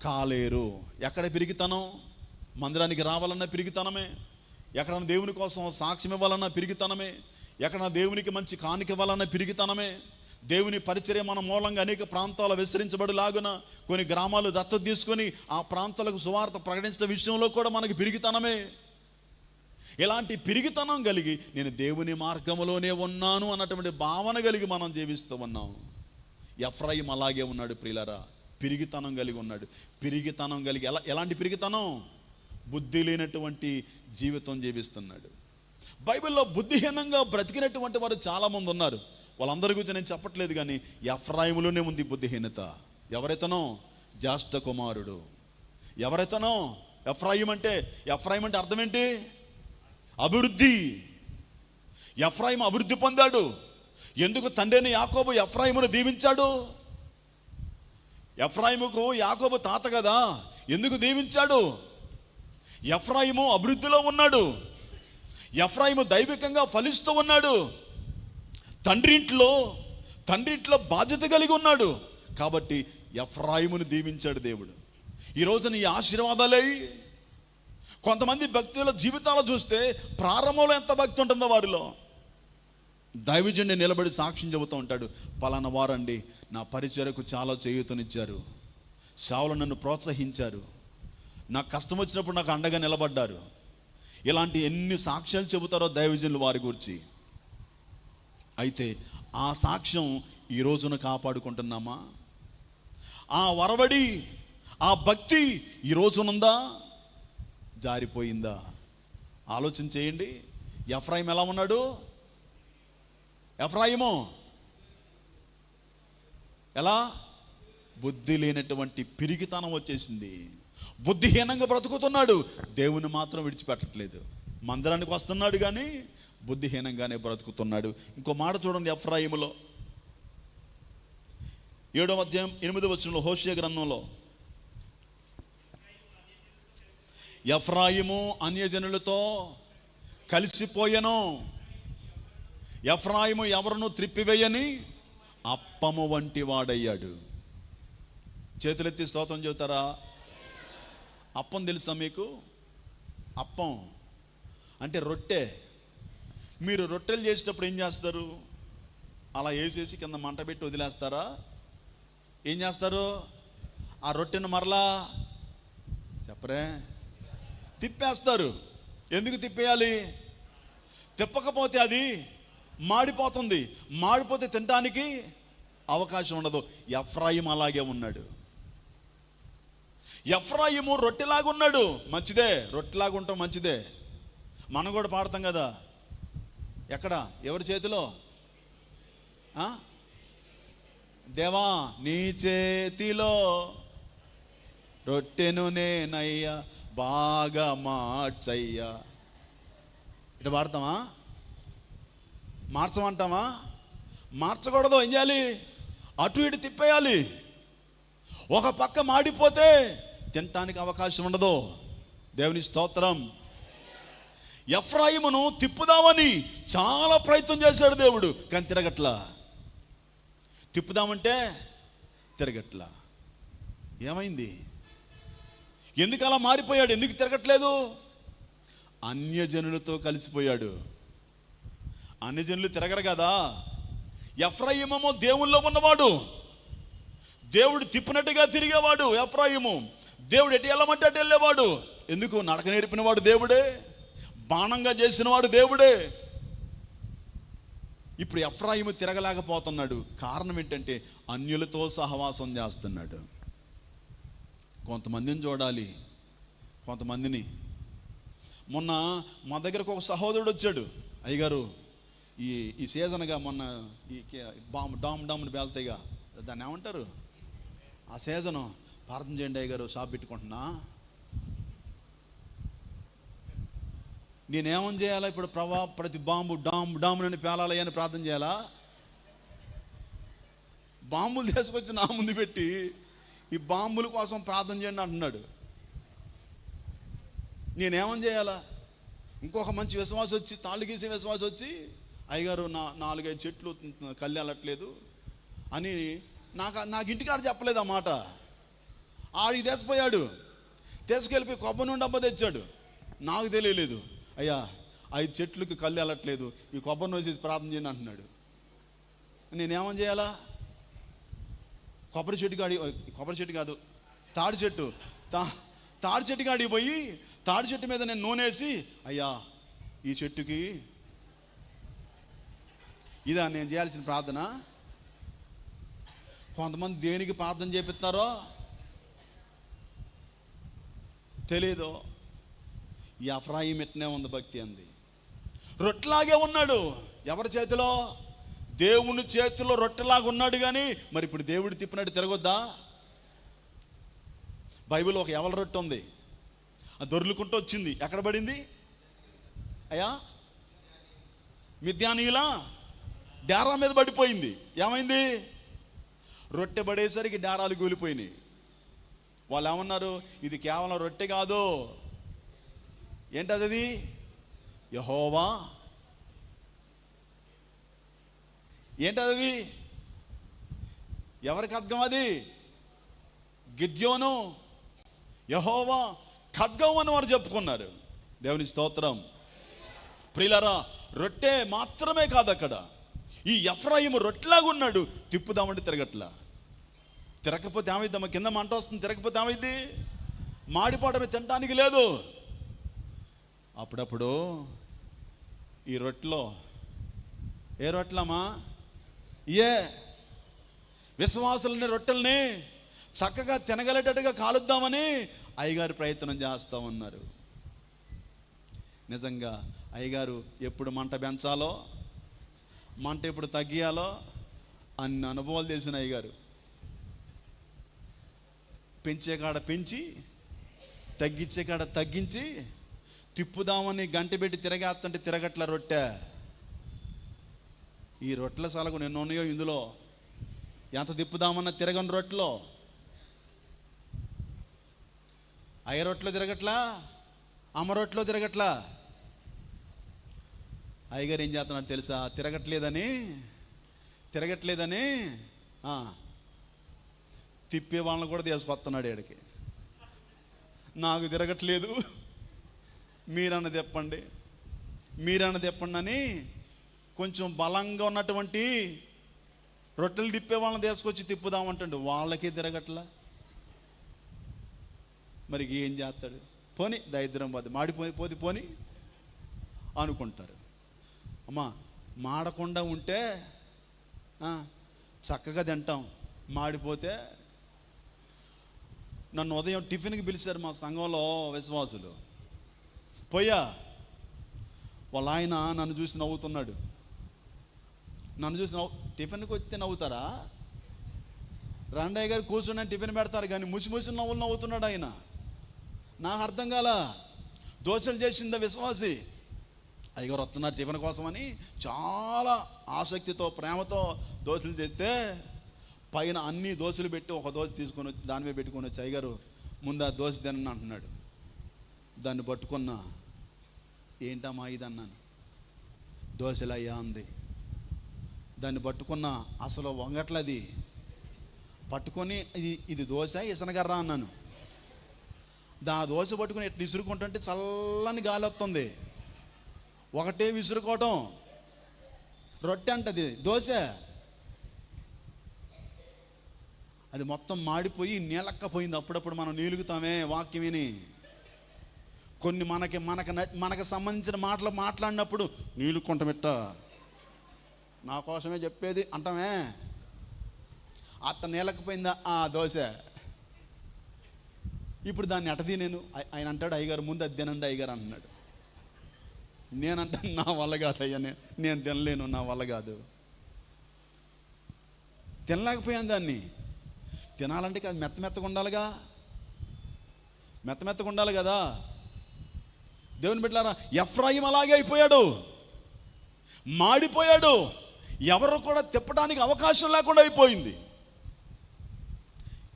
కాలేరు. ఎక్కడ పిరిగితనం? మందిరానికి రావాలన్నా పిరిగితనమే, ఎక్కడన్నా దేవుని కోసం సాక్ష్యం ఇవ్వాలన్నా పిరిగితనమే, ఎక్కడన్నా దేవునికి మంచి కానుక ఇవ్వాలన్నా పిరిగితనమే. దేవుని పరిచర్య మన మూలంగా అనేక ప్రాంతాలు విస్తరించబడిలాగున కొన్ని గ్రామాలు దత్తత తీసుకొని ఆ ప్రాంతాలకు సువార్త ప్రకటించిన విషయంలో కూడా మనకి పిరిగితనమే. ఇలాంటి పిరిగితనం కలిగి నేను దేవుని మార్గంలోనే ఉన్నాను అన్నటువంటి భావన కలిగి మనం జీవిస్తూ ఉన్నాం. ఎఫ్రాయిం అలాగే ఉన్నాడు ప్రియులారా, పిరిగితనం కలిగి ఉన్నాడు. పిరిగితనం కలిగి ఎలాంటి పిరిగితనం? బుద్ధి లేనటువంటి జీవితం జీవిస్తున్నాడు. బైబిల్లో బుద్ధిహీనంగా బ్రతికినటువంటి వారు చాలామంది ఉన్నారు. వాళ్ళందరి గురించి నేను చెప్పట్లేదు, కానీ ఎఫ్రాయిములోనే ఉంది బుద్ధిహీనత. ఎవరైతేనో జ్యేష్ఠ కుమారుడు. ఎవరైతేనో ఎఫ్రాయిం అంటే అర్థం ఏంటి? అభివృద్ధి. ఎఫ్రాయిం అభివృద్ధి పొందాడు. ఎందుకు తండ్రి అయిన యాకోబు ఎఫ్రాయిమును దీవించాడు? ఎఫ్రాయిముకు యాకోబు తాత కదా, ఎందుకు దీవించాడు? ఎఫ్రాయిము అభివృద్ధిలో ఉన్నాడు, ఎఫ్రాయిము దైవికంగా ఫలిస్తూ ఉన్నాడు, తండ్రి ఇంట్లో బాధ్యత కలిగి ఉన్నాడు. కాబట్టి ఎఫ్రాయిమును దీవించాడు దేవుడు. ఈ రోజున ఈ ఆశీర్వాదాలే కొంతమంది భక్తుల జీవితాలు చూస్తే ప్రారంభంలో ఎంత భక్తి ఉంటుందో వారిలో. దైవజనుడు నిలబడి సాక్ష్యం చెబుతూ ఉంటాడు, పలానా వారండి నా పరిచర్యకు చాలా చేయూతనిచ్చారు, సేవలు నన్ను ప్రోత్సహించారు, నాకు కష్టం వచ్చినప్పుడు నాకు అండగా నిలబడ్డారు. ఇలాంటి ఎన్ని సాక్ష్యాలు చెబుతారో దైవజనులు వారి గురించి. అయితే ఆ సాక్ష్యం ఈ రోజున కాపాడుకుంటున్నామా? ఆ వరవడి, ఆ భక్తి ఈ రోజునుందా, జారిపోయిందా? ఆలోచన చేయండి. ఎఫ్రాయిం ఎలా ఉన్నాడు? ఎఫ్రాయిము ఎలా? బుద్ధి లేనటువంటి పిరికితనం వచ్చేసింది, బుద్ధిహీనంగా బ్రతుకుతున్నాడు. దేవుని మాత్రం విడిచిపెట్టట్లేదు. మందిరానికి వస్తున్నాడు కానీ బుద్ధిహీనంగానే బ్రతుకుతున్నాడు. ఇంకో మాట చూడండి, ఎఫ్రాయిములో 7వ అధ్యాయం 8వ వచనంలో, హోషేయ గ్రంథంలో, ఎఫ్రాయిము అన్యజనులతో కలిసిపోయెను, ఎఫ్రాయిము ఎవరిను త్రిప్పివేయని అప్పము వంటి వాడయ్యాడు. చేతులెత్తి స్తోత్రం చెబుతారా? అప్పం తెలుసా మీకు? అప్పం అంటే రొట్టె. మీరు రొట్టెలు చేసేటప్పుడు ఏం చేస్తారు? అలా వేసేసి కింద మంట పెట్టి వదిలేస్తారా? ఏం చేస్తారు? ఆ రొట్టెను మరలా చెప్పరే తిప్పేస్తారు. ఎందుకు తిప్పేయాలి? తిప్పకపోతే అది మాడిపోతుంది, మాడిపోతే తినడానికి అవకాశం ఉండదు. ఎఫ్రాయిం అలాగే ఉన్నాడు. ఎఫ్రాయిము రొట్టెలాగా ఉన్నాడు. మంచిదే, రొట్టెలాగా ఉంటాం మంచిదే. మనం కూడా పాడతాం కదా. ఎక్కడ? ఎవరి చేతిలో? దేవా నీ చేతిలో రొట్టెను నేనయ్యా బాగా మార్చయ్యా. ఇట్లా పాడతామా? మార్చమంటామా? మార్చకూడదు. ఏం చేయాలి? అటు ఇటు తిప్పేయాలి. ఒక పక్క మాడిపోతే తినటానికి అవకాశం ఉండదు. దేవుని స్తోత్రం. ఎఫ్రాయిమును తిప్పుదామని చాలా ప్రయత్నం చేశాడు దేవుడు, కానీ తిరగట్లా. తిప్పుదామంటే తిరగట్లా. ఏమైంది? ఎందుకు అలా మారిపోయాడు? ఎందుకు తిరగట్లేదు? అన్యజనులతో కలిసిపోయాడు. అన్యజనులు తిరగరు కదా. ఎఫ్రాయిమేమో దేవుల్లో ఉన్నవాడు, దేవుడు తిప్పినట్టుగా తిరిగేవాడు. ఎఫ్రాయిము దేవుడు ఎటు వెళ్ళమంటే అటు వెళ్ళేవాడు. ఎందుకు? నడక నేర్పినవాడు దేవుడే, బాణంగా చేసినవాడు దేవుడే. ఇప్పుడు ఎఫ్రాయిము తిరగలేకపోతున్నాడు. కారణం ఏంటంటే అన్యులతో సహవాసం చేస్తున్నాడు. కొంతమందిని చూడాలి, కొంతమందిని. మొన్న మా దగ్గరకు ఒక సహోదరుడు వచ్చాడు. అయ్యగారు ఈ సీజన్గా మొన్న ఈ డామ్ని పేలుతాయిగా, దాన్ని ఏమంటారు? ఆ సీజను ప్రార్థన చేయండి అయ్యగారు, షాప్ పెట్టుకుంటున్నా. నేనేమని చేయాలా ఇప్పుడు? ప్రతి బాంబు డామ్ని పేలాలి అని ప్రార్థన చేయాలా? బాంబులు తీసుకొచ్చి నా ముందు పెట్టి ఈ బాంబుల కోసం ప్రార్థన చేయండి అంటున్నాడు. నేనేమని చేయాలా? ఇంకొక మంచి విశ్వాసం వచ్చి, తాళ్ళు గీసే విశ్వాసం వచ్చి, అయ్యగారు 4-5 చెట్లు కళ్ళు వెళ్ళట్లేదు అని నాకు ఇంటికాడ చెప్పలేదు ఆ మాట. ఆడికి తెచ్చిపోయాడు, తీసుకెళ్ళిపోయి కొబ్బరి నుండి డబ్బా తెచ్చాడు. నాకు తెలియలేదు. అయ్యా 5 చెట్లకి కళ్ళు వెళ్ళట్లేదు, ఈ కొబ్బరి నూసి ప్రార్థన చేయండి అంటున్నాడు. నేనేమని చేయాలా? కొబ్బరి చెట్టు కాదు, తాడి చెట్టు కాడికి పోయి తాడి చెట్టు మీద నేను నూనె వేసి, అయ్యా ఈ చెట్టుకి ఇదా నేను చేయాల్సిన ప్రార్థన? కొంతమంది దేనికి ప్రార్థన చేపిస్తారో తెలీదు. ఈ ఎఫ్రాయిం ఎట్నే ఉంది భక్తి అంది. రొట్టెలాగే ఉన్నాడు. ఎవరి చేతిలో? దేవుని చేతిలో రొట్టెలాగా ఉన్నాడు. కానీ మరి ఇప్పుడు దేవుడు తిప్పినట్టు తిరగొద్దా? బైబిల్ ఒక ఎవల రొట్టె ఉంది, అది దొర్లుకుంటూ వచ్చింది. ఎక్కడ పడింది? అయ్యా మిద్యానీయుల డేరా మీద పడిపోయింది. ఏమైంది? రొట్టె పడేసరికి డేరాలు కూలిపోయినాయి. వాళ్ళు ఏమన్నారు? ఇది కేవలం రొట్టె కాదు, ఏంటది? యెహోవా. ఏంటది? ఎవరి ఖడ్గం అది? గిద్యోను, యెహోవా ఖడ్గం అని వారు చెప్పుకున్నారు. దేవుని స్తోత్రం. ప్రియులారా, రొట్టె మాత్రమే కాదు, అక్కడ ఈ ఎఫ్రాయిము రొట్టెలాగా ఉన్నాడు. తిప్పుదామంటే తిరగట్లా. తిరగకపోతే ఏమైద్దామా? కింద మంట వస్తుంది. తిరగకపోతే ఏమైద్ది? మాడిపోవడమే, తినడానికి లేదు. అప్పుడప్పుడు ఈ రొట్టెలో, ఏ రొట్టెలమ్మా? విశ్వాసులని రొట్టెల్ని చక్కగా తినగలేటట్టుగా కాలుద్దామని అయ్యగారు ప్రయత్నం చేస్తూ ఉన్నారు. నిజంగా అయ్యగారు ఎప్పుడు మంట పెంచాలో, మంట ఎప్పుడు తగ్గియాలో అన్ని అనుభవాలు తెలిసిన అయ్యగారు. పెంచే కాడ పెంచి, తగ్గించే కాడ తగ్గించి, తిప్పుదామని గంట పెట్టి తిరగేస్తుంటే తిరగట్ల రొట్టె. ఈ రొట్టెల సలగు ఎన్ని ఉన్నాయో ఇందులో. ఎంత తిప్పుదామన్నా తిరగని రొట్టెలో. అయ్య రొట్టెలో తిరగట్లా, అమ్మ రొట్టెలో తిరగట్లా. అయ్యగారు ఏం చేస్తున్నాడు తెలుసా? తిరగట్లేదని తిప్పే వాళ్ళని కూడా తీసుకొస్తున్నాడు ఈడికి. నాకు తిరగట్లేదు, మీరన్న తిప్పండి అని కొంచెం బలంగా ఉన్నటువంటి రొట్టెలు తిప్పే వాళ్ళని తీసుకొచ్చి తిప్పుదామంటాడు. వాళ్ళకే తిరగట్లా. మరి ఏం చేస్తాడు? పోని దరిద్రం మాడిపోయి పోని అనుకుంటారు. అమ్మా, మాడకుండా ఉంటే చక్కగా తింటాం. మాడిపోతే, నన్ను ఉదయం టిఫిన్కి పిలిచారు మా సంఘంలో విశ్వాసులు. పోయా, వాళ్ళ ఆయన నన్ను చూసి నవ్వుతున్నాడు. టిఫిన్కి వస్తే నవ్వుతారా? రాండయ్య గారు కూర్చుని టిఫిన్ పెడతారు, కానీ ముసి నవ్వులు నవ్వుతున్నాడు ఆయన. నాకు అర్థం కాల. దోశలు చేసిందా విశ్వాసి. అయ్యగారు వస్తున్నారు టిఫిన్ కోసమని చాలా ఆసక్తితో, ప్రేమతో దోశలు చేస్తే పైన అన్ని దోశలు పెట్టి ఒక దోశ తీసుకొని వచ్చి దాని మీద పెట్టుకొని వచ్చి, అయ్యగారు ముందు ఆ దోశ తినని అంటున్నాడు. దాన్ని పట్టుకున్నా. ఏంటమ్మా ఇది అన్నాను. దోశలు అయ్యా అంది. దాన్ని పట్టుకున్నా, అసలు వంగట్లది. పట్టుకొని ఇది దోశ ఇసనగర్రా అన్నాను. దోశ పట్టుకుని ఎట్లా విసురుకుంటుంటే చల్లని గాలి వస్తుంది. ఒకటే విసురుకోవటం. రొట్టె అంటది, దోశ. అది మొత్తం మాడిపోయి నీలక్కపోయింది. అప్పుడప్పుడు మనం నీలుగుతామే వాక్యం విని. కొన్ని మనకు సంబంధించిన మాటలు మాట్లాడినప్పుడు నీలుకుంటామెట్ట, నా కోసమే చెప్పేది అంటామే. అట్ట నీలకపోయిందా ఆ దోశ. ఇప్పుడు దాన్ని అటది నేను. ఆయన అంటాడు, అయ్యగారు ముందు అది తినండి అయ్యగారు అంటున్నాడు. నేనంటాను, నా వల్ల కాదు అయ్యా, నేను తినలేను, నా వల్ల కాదు. తినలేకపోయాను దాన్ని. తినాలంటే అది మెత్తగా ఉండాలి కదా. దేవుని బిడ్డలారా, ఎఫ్రాయిం అలాగే అయిపోయాడు, మాడిపోయాడు. ఎవరు కూడా తిప్పడానికి అవకాశం లేకుండా అయిపోయింది.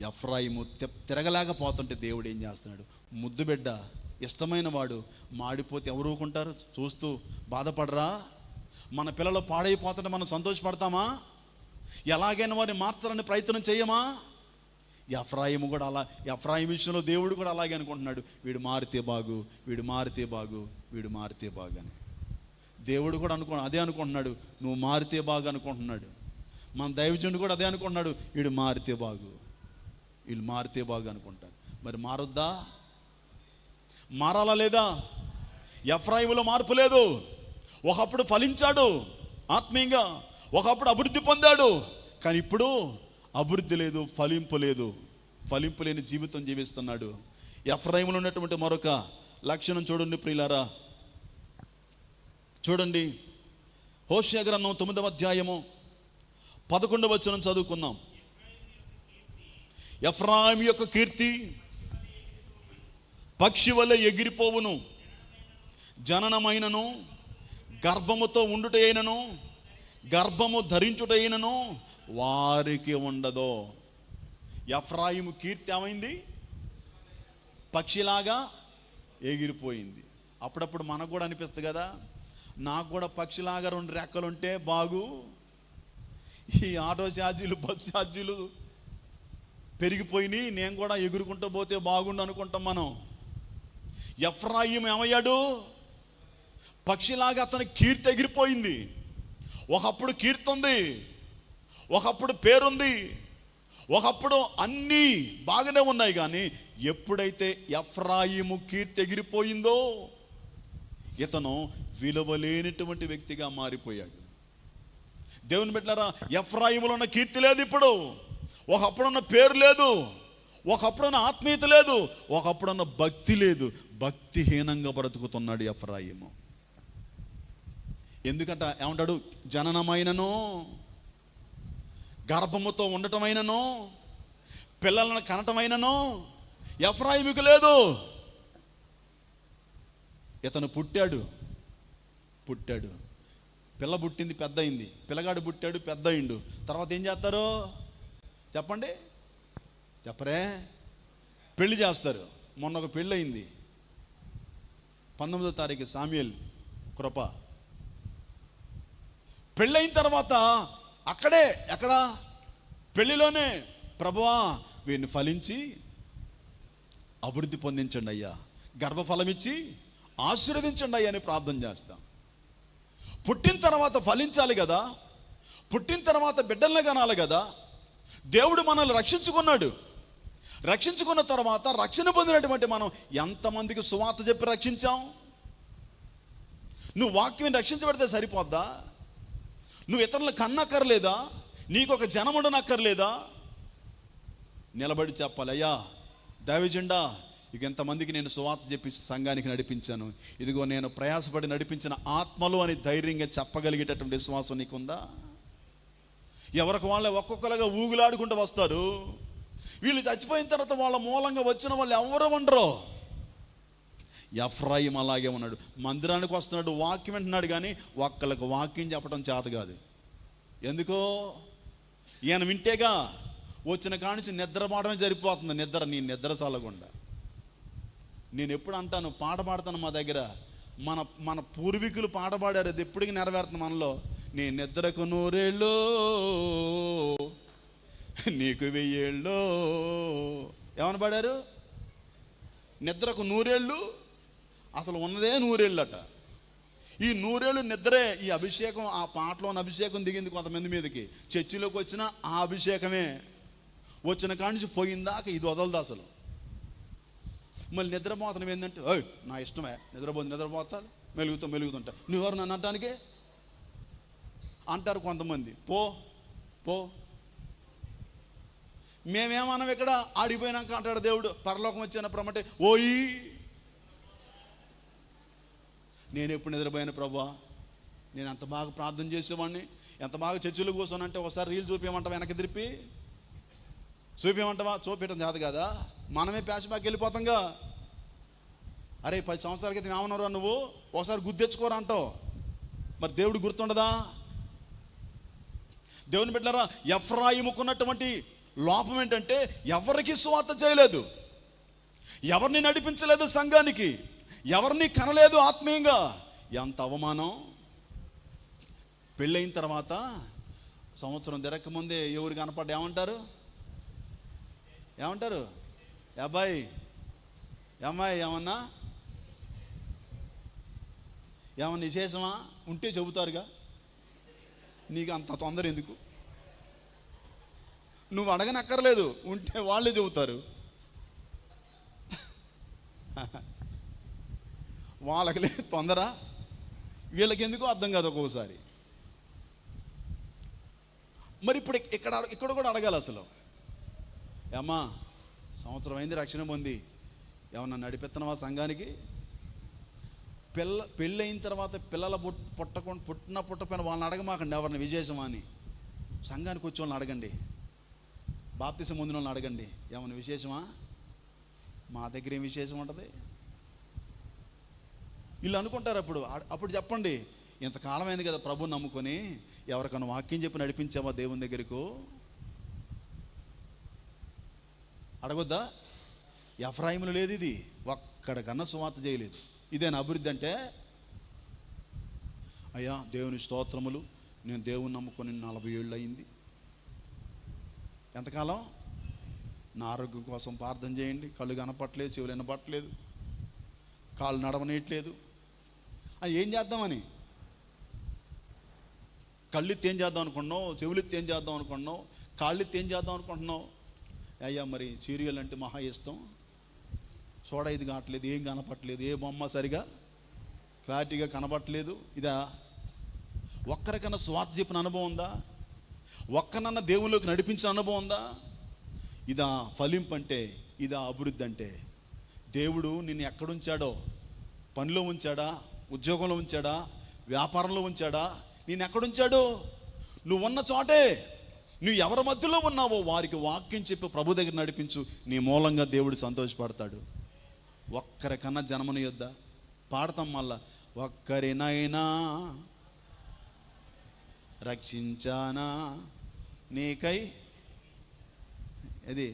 ఎఫ్రాయిము తిరగలేకపోతుంటే దేవుడు ఏం చేస్తున్నాడు? ముద్దు బిడ్డ, ఇష్టమైన వాడు మాడిపోతే ఎవరు ఊరుకుంటారు? చూస్తూ బాధపడరా? మన పిల్లలు పాడైపోతుంటే మనం సంతోషపడతామా? ఎలాగైనా వారిని మార్చాలని ప్రయత్నం చేయమా? ఎఫ్రాయిము కూడా ఎఫ్రాయిం విషయంలో దేవుడు కూడా అలాగే అనుకుంటున్నాడు. వీడు మారితే బాగు అని. దేవుడు కూడా అదే అనుకుంటున్నాడు. నువ్వు మారితే బాగు అనుకుంటున్నాడు. మన దైవజనుడు కూడా అదే అనుకుంటున్నాడు. వీడు మారితే బాగు అనుకుంటాడు. మరి మారొద్దా? మారాలా లేదా? ఎఫ్రాయిములో మార్పు లేదు. ఒకప్పుడు ఫలించాడు ఆత్మీయంగా, ఒకప్పుడు అభివృద్ధి పొందాడు. కానీ ఇప్పుడు అభివృద్ధి లేదు, ఫలింపు లేని జీవితం జీవిస్తున్నాడు. ఎఫ్రాయిములో ఉన్నటువంటి మరొక లక్షణం చూడండి ప్రియులారా. చూడండి, హోషేయ గ్రంథం 9వ అధ్యాయము 11వ వచనం చదువుకుందాం. ఎఫ్రాయిము యొక్క కీర్తి పక్షి వలె ఎగిరిపోవును, జననమైనను గర్భముతో ఉండుట అయినను గర్భము ధరించుటైనను వారికి ఉండదో. ఎఫ్రాయిము కీర్తి ఏమైంది? పక్షిలాగా ఎగిరిపోయింది. అప్పుడప్పుడు మనకు కూడా అనిపిస్తుంది కదా, నాకు కూడా పక్షిలాగా 2 రెక్కలు ఉంటే బాగు, ఈ ఆటో ఛార్జీలు బస్ ఛార్జీలు పెరిగిపోయినాయి, నేను కూడా ఎగురుకుంటూ పోతే బాగుండు అనుకుంటాం మనం. ఎఫ్రాయిము ఏమయ్యాడు? పక్షిలాగా అతని కీర్తి ఎగిరిపోయింది. ఒకప్పుడు కీర్తి ఉంది, ఒకప్పుడు పేరుంది, ఒకప్పుడు అన్నీ బాగానే ఉన్నాయి. కానీ ఎప్పుడైతే ఎఫ్రాయిము కీర్తి ఎగిరిపోయిందో ఇతను విలువలేనటువంటి వ్యక్తిగా మారిపోయాడు. దేవుని బిడ్డలారా, ఎఫ్రాయిములో ఉన్న కీర్తి లేదు ఇప్పుడు, ఒకప్పుడున్న పేరు లేదు, ఒకప్పుడున్న ఆత్మీయత లేదు, ఒకప్పుడున్న భక్తి లేదు. భక్తిహీనంగా బ్రతుకుతున్నాడు ఎఫ్రాయిము. ఎందుకంట ఏమంటాడు? జననమైనను, గర్భముతో ఉండటమైనను, పిల్లలను కనటమైనను ఎఫ్రాయిముకు లేదు. ఇతను పుట్టాడు, పిల్ల పుట్టింది, పెద్ద అయింది, పిల్లగాడు పుట్టాడు, పెద్ద అయిండు. తర్వాత ఏం చేస్తారు చెప్పండి? చెప్పరే? పెళ్లి చేస్తారు. మొన్న ఒక పెళ్ళి అయింది, 19వ తారీఖు సామ్యుయేల్ కృప. పెళ్ళైన తర్వాత అక్కడే, ఎక్కడ? పెళ్లిలోనే, ప్రభువా వీరిని ఫలించి అభివృద్ధి పొందించండి అయ్యా, గర్భఫలం ఇచ్చి ఆశీర్వదించండి అయ్యా అని ప్రార్థన చేస్తాం. పుట్టిన తర్వాత ఫలించాలి కదా, పుట్టిన తర్వాత బిడ్డల్ని కనాలి కదా. దేవుడు మనల్ని రక్షించుకున్నాడు. రక్షించుకున్న తర్వాత రక్షణ పొందినటువంటి మనం ఎంతమందికి సువార్త చెప్పి రక్షించాం? నువ్వు వాక్యం రక్షించబడితే సరిపోద్దా? నువ్వు ఇతరులను కన్నక్కర్లేదా? నీకు ఒక జనముండనక్కర్లేదా? నిలబడి చెప్పాలి, అయ్యా దైవజెండా, ఇక ఎంతమందికి నేను సువార్త చెప్పి సంఘానికి నడిపించాను, ఇదిగో నేను ప్రయాసపడి నడిపించిన ఆత్మలు అని ధైర్యంగా చెప్పగలిగేటటువంటి విశ్వాసం నీకుందా? ఎవరికి వాళ్ళే ఒక్కొక్కరుగా ఊగులాడుకుంటూ వస్తారు. వీళ్ళు చచ్చిపోయిన తర్వాత వాళ్ళ మూలంగా వచ్చిన వాళ్ళు ఎవరు ఉండరు. ఎఫ్రాయిము అలాగే ఉన్నాడు. మందిరానికి వస్తున్నాడు, వాక్యం వింటున్నాడు, కానీ ఒక్కళ్ళకు వాక్యం చెప్పడం చేత కాదు. ఎందుకో? ఈయన వింటేగా వచ్చిన కానించి నిద్రపోవడమే సరిపోతుంది. నీ నిద్ర సాలకుండా. నేను ఎప్పుడు అంటాను, పాట పాడతాను మా దగ్గర, మన పూర్వీకులు పాట పాడారు, అది ఎప్పటికీ నెరవేరుతుంది మనలో. నీ నిద్రకు 100 ఏళ్ళు, నీకు 1000 ఏళ్ళు. ఏమని పాడారు? నిద్రకు 100 ఏళ్ళు, అసలు ఉన్నదే 100 ఏళ్ళు అట. ఈ 100 ఏళ్ళు నిద్రే. ఈ అభిషేకం, ఆ పాటలో ఉన్న అభిషేకం దిగింది కొంతమంది మీదకి. చర్చిలోకి వచ్చిన ఆ అభిషేకమే వచ్చిన కాడి నుంచి పోయిందాక ఇది వదలదు అసలు. మళ్ళీ నిద్రపోతాను ఏంటంటే, నా ఇష్టమే, నిద్రపోతాను, మెలుగుతుంటా, నువ్వెవరు నన్ను అనటానికి అంటారు కొంతమంది. పో మేమేమన్నాం ఇక్కడ? ఆడిపోయినాక అంటాడు దేవుడు, పరలోకం వచ్చినప్పుడు అంటే ఓయి నేను ఎప్పుడు నిద్రపోయాను ప్రభువా? నేను ఎంత బాగా ప్రార్థన చేసేవాడిని, ఎంత బాగా చర్చిలో కూర్చోనంటే ఒకసారి రీల్ చూపించమంటావా? వెనక్కి తిరిపి చూపించమంటావా? చూపించడం చేత కదా, మనమే ప్యాచ్ బ్యాక్ వెళ్ళిపోతాంగా. అరే 10 సంవత్సరాల క్రితం ఏమన్నారా నువ్వు, ఒకసారి గుర్తెచ్చుకోరా అంటావు. మరి దేవుడు గుర్తుండదా? దేవుని బిడ్డలారా, ఎఫ్రాయిముకున్నటువంటి లోపం ఏంటంటే ఎవరికి సువార్త చేయలేదు, ఎవరిని నడిపించలేదు, సంఘానికి ఎవరిని కనలేదు ఆత్మీయంగా. ఎంత అవమానం! పెళ్ళైన తర్వాత సంవత్సరం తిరగకముందే ఎవరు కనపడ్డ ఏమంటారు? అబ్బాయి అమ్మాయి ఏమన్నా విశేషమా ఉంటే చెబుతారుగా. నీకు అంత తొందర ఎందుకు? నువ్వు అడగనక్కర్లేదు, ఉంటే వాళ్ళే చెబుతారు. వాళ్ళకి లేదు తొందర, వీళ్ళకి ఎందుకో అర్థం కాదు ఒక్కొక్కసారి. మరి ఇప్పుడు ఇక్కడ కూడా అడగాలి అసలు. ఏమ్మా సంవత్సరం అయింది రక్షణ పొంది, ఏమన్నా నడిపెత్తనవా సంఘానికి? పెళ్ళి అయిన తర్వాత పిల్లల పుట్టకపోయిన వాళ్ళని అడగమాకండి ఎవరిని విశేషమా అని. సంఘానికి వచ్చే వాళ్ళని అడగండి, బాప్తిసం పొందిన వాళ్ళని అడగండి, ఏమన్నా విశేషమా? మా దగ్గర ఏం విశేషం ఉంటుంది? వీళ్ళు అనుకుంటారు. అప్పుడు చెప్పండి, ఇంతకాలమైంది కదా ప్రభు నమ్ముకొని, ఎవరికైనా వాక్యం చెప్పి నడిపించావా దేవుని దగ్గరకు? అడగొద్దా? ఎఫ్రాయిములో లేదు ఇది, ఒక్కడికన్నా సువార్త చేయలేదు. ఇదేనా అభివృద్ధి అంటే? అయ్యా దేవుని స్తోత్రములు, నేను దేవుని నమ్ముకొని 40 ఏళ్ళు అయింది. ఎంతకాలం? నా ఆరోగ్యం కోసం ప్రార్థన చేయండి. కళ్ళు కనపట్లేదు, చెవులు వినపట్లేదు, కాళ్ళు నడవనేయట్లేదు. ఏం చేద్దామని? కళ్ళెత్తి ఏం చేద్దాం అనుకుంటున్నావు? చెవులెత్తి ఏం చేద్దాం అనుకుంటున్నావు? కాళ్ళెత్తి ఏం చేద్దాం అనుకుంటున్నావు? అయ్యా మరి సీరియల్ అంటే మహా ఇష్టం, సోడా ఇది కావట్లేదు, ఏం కనపట్లేదు, ఏ బొమ్మ సరిగా క్లారిటీగా కనపట్లేదు. ఇదా? ఒక్కరికన్నా స్వార్థ చెప్పిన అనుభవం ఉందా? ఒక్కనన్నా దేవుళ్ళకి నడిపించిన అనుభవం ఉందా? ఇదా ఫలింపు అంటే? ఇదా అభివృద్ధి అంటే? దేవుడు నిన్ను ఎక్కడుంచాడో, పనిలో ఉంచాడా, ఉద్యోగంలో ఉంచాడా, వ్యాపారంలో ఉంచాడా? నేను ఎక్కడుంచాడు? నువ్వు ఉన్న చోటే, నువ్వు ఎవరి మధ్యలో ఉన్నావో వారికి వాక్యం చెప్పి ప్రభు దగ్గర నడిపించు. నీ మూలంగా దేవుడు సంతోషపడతాడు. ఒక్కరికన్నా జన్మను యొద్దా? పాడతాం మళ్ళా, ఒక్కరినైనా రక్షించానా నీకై. ఇది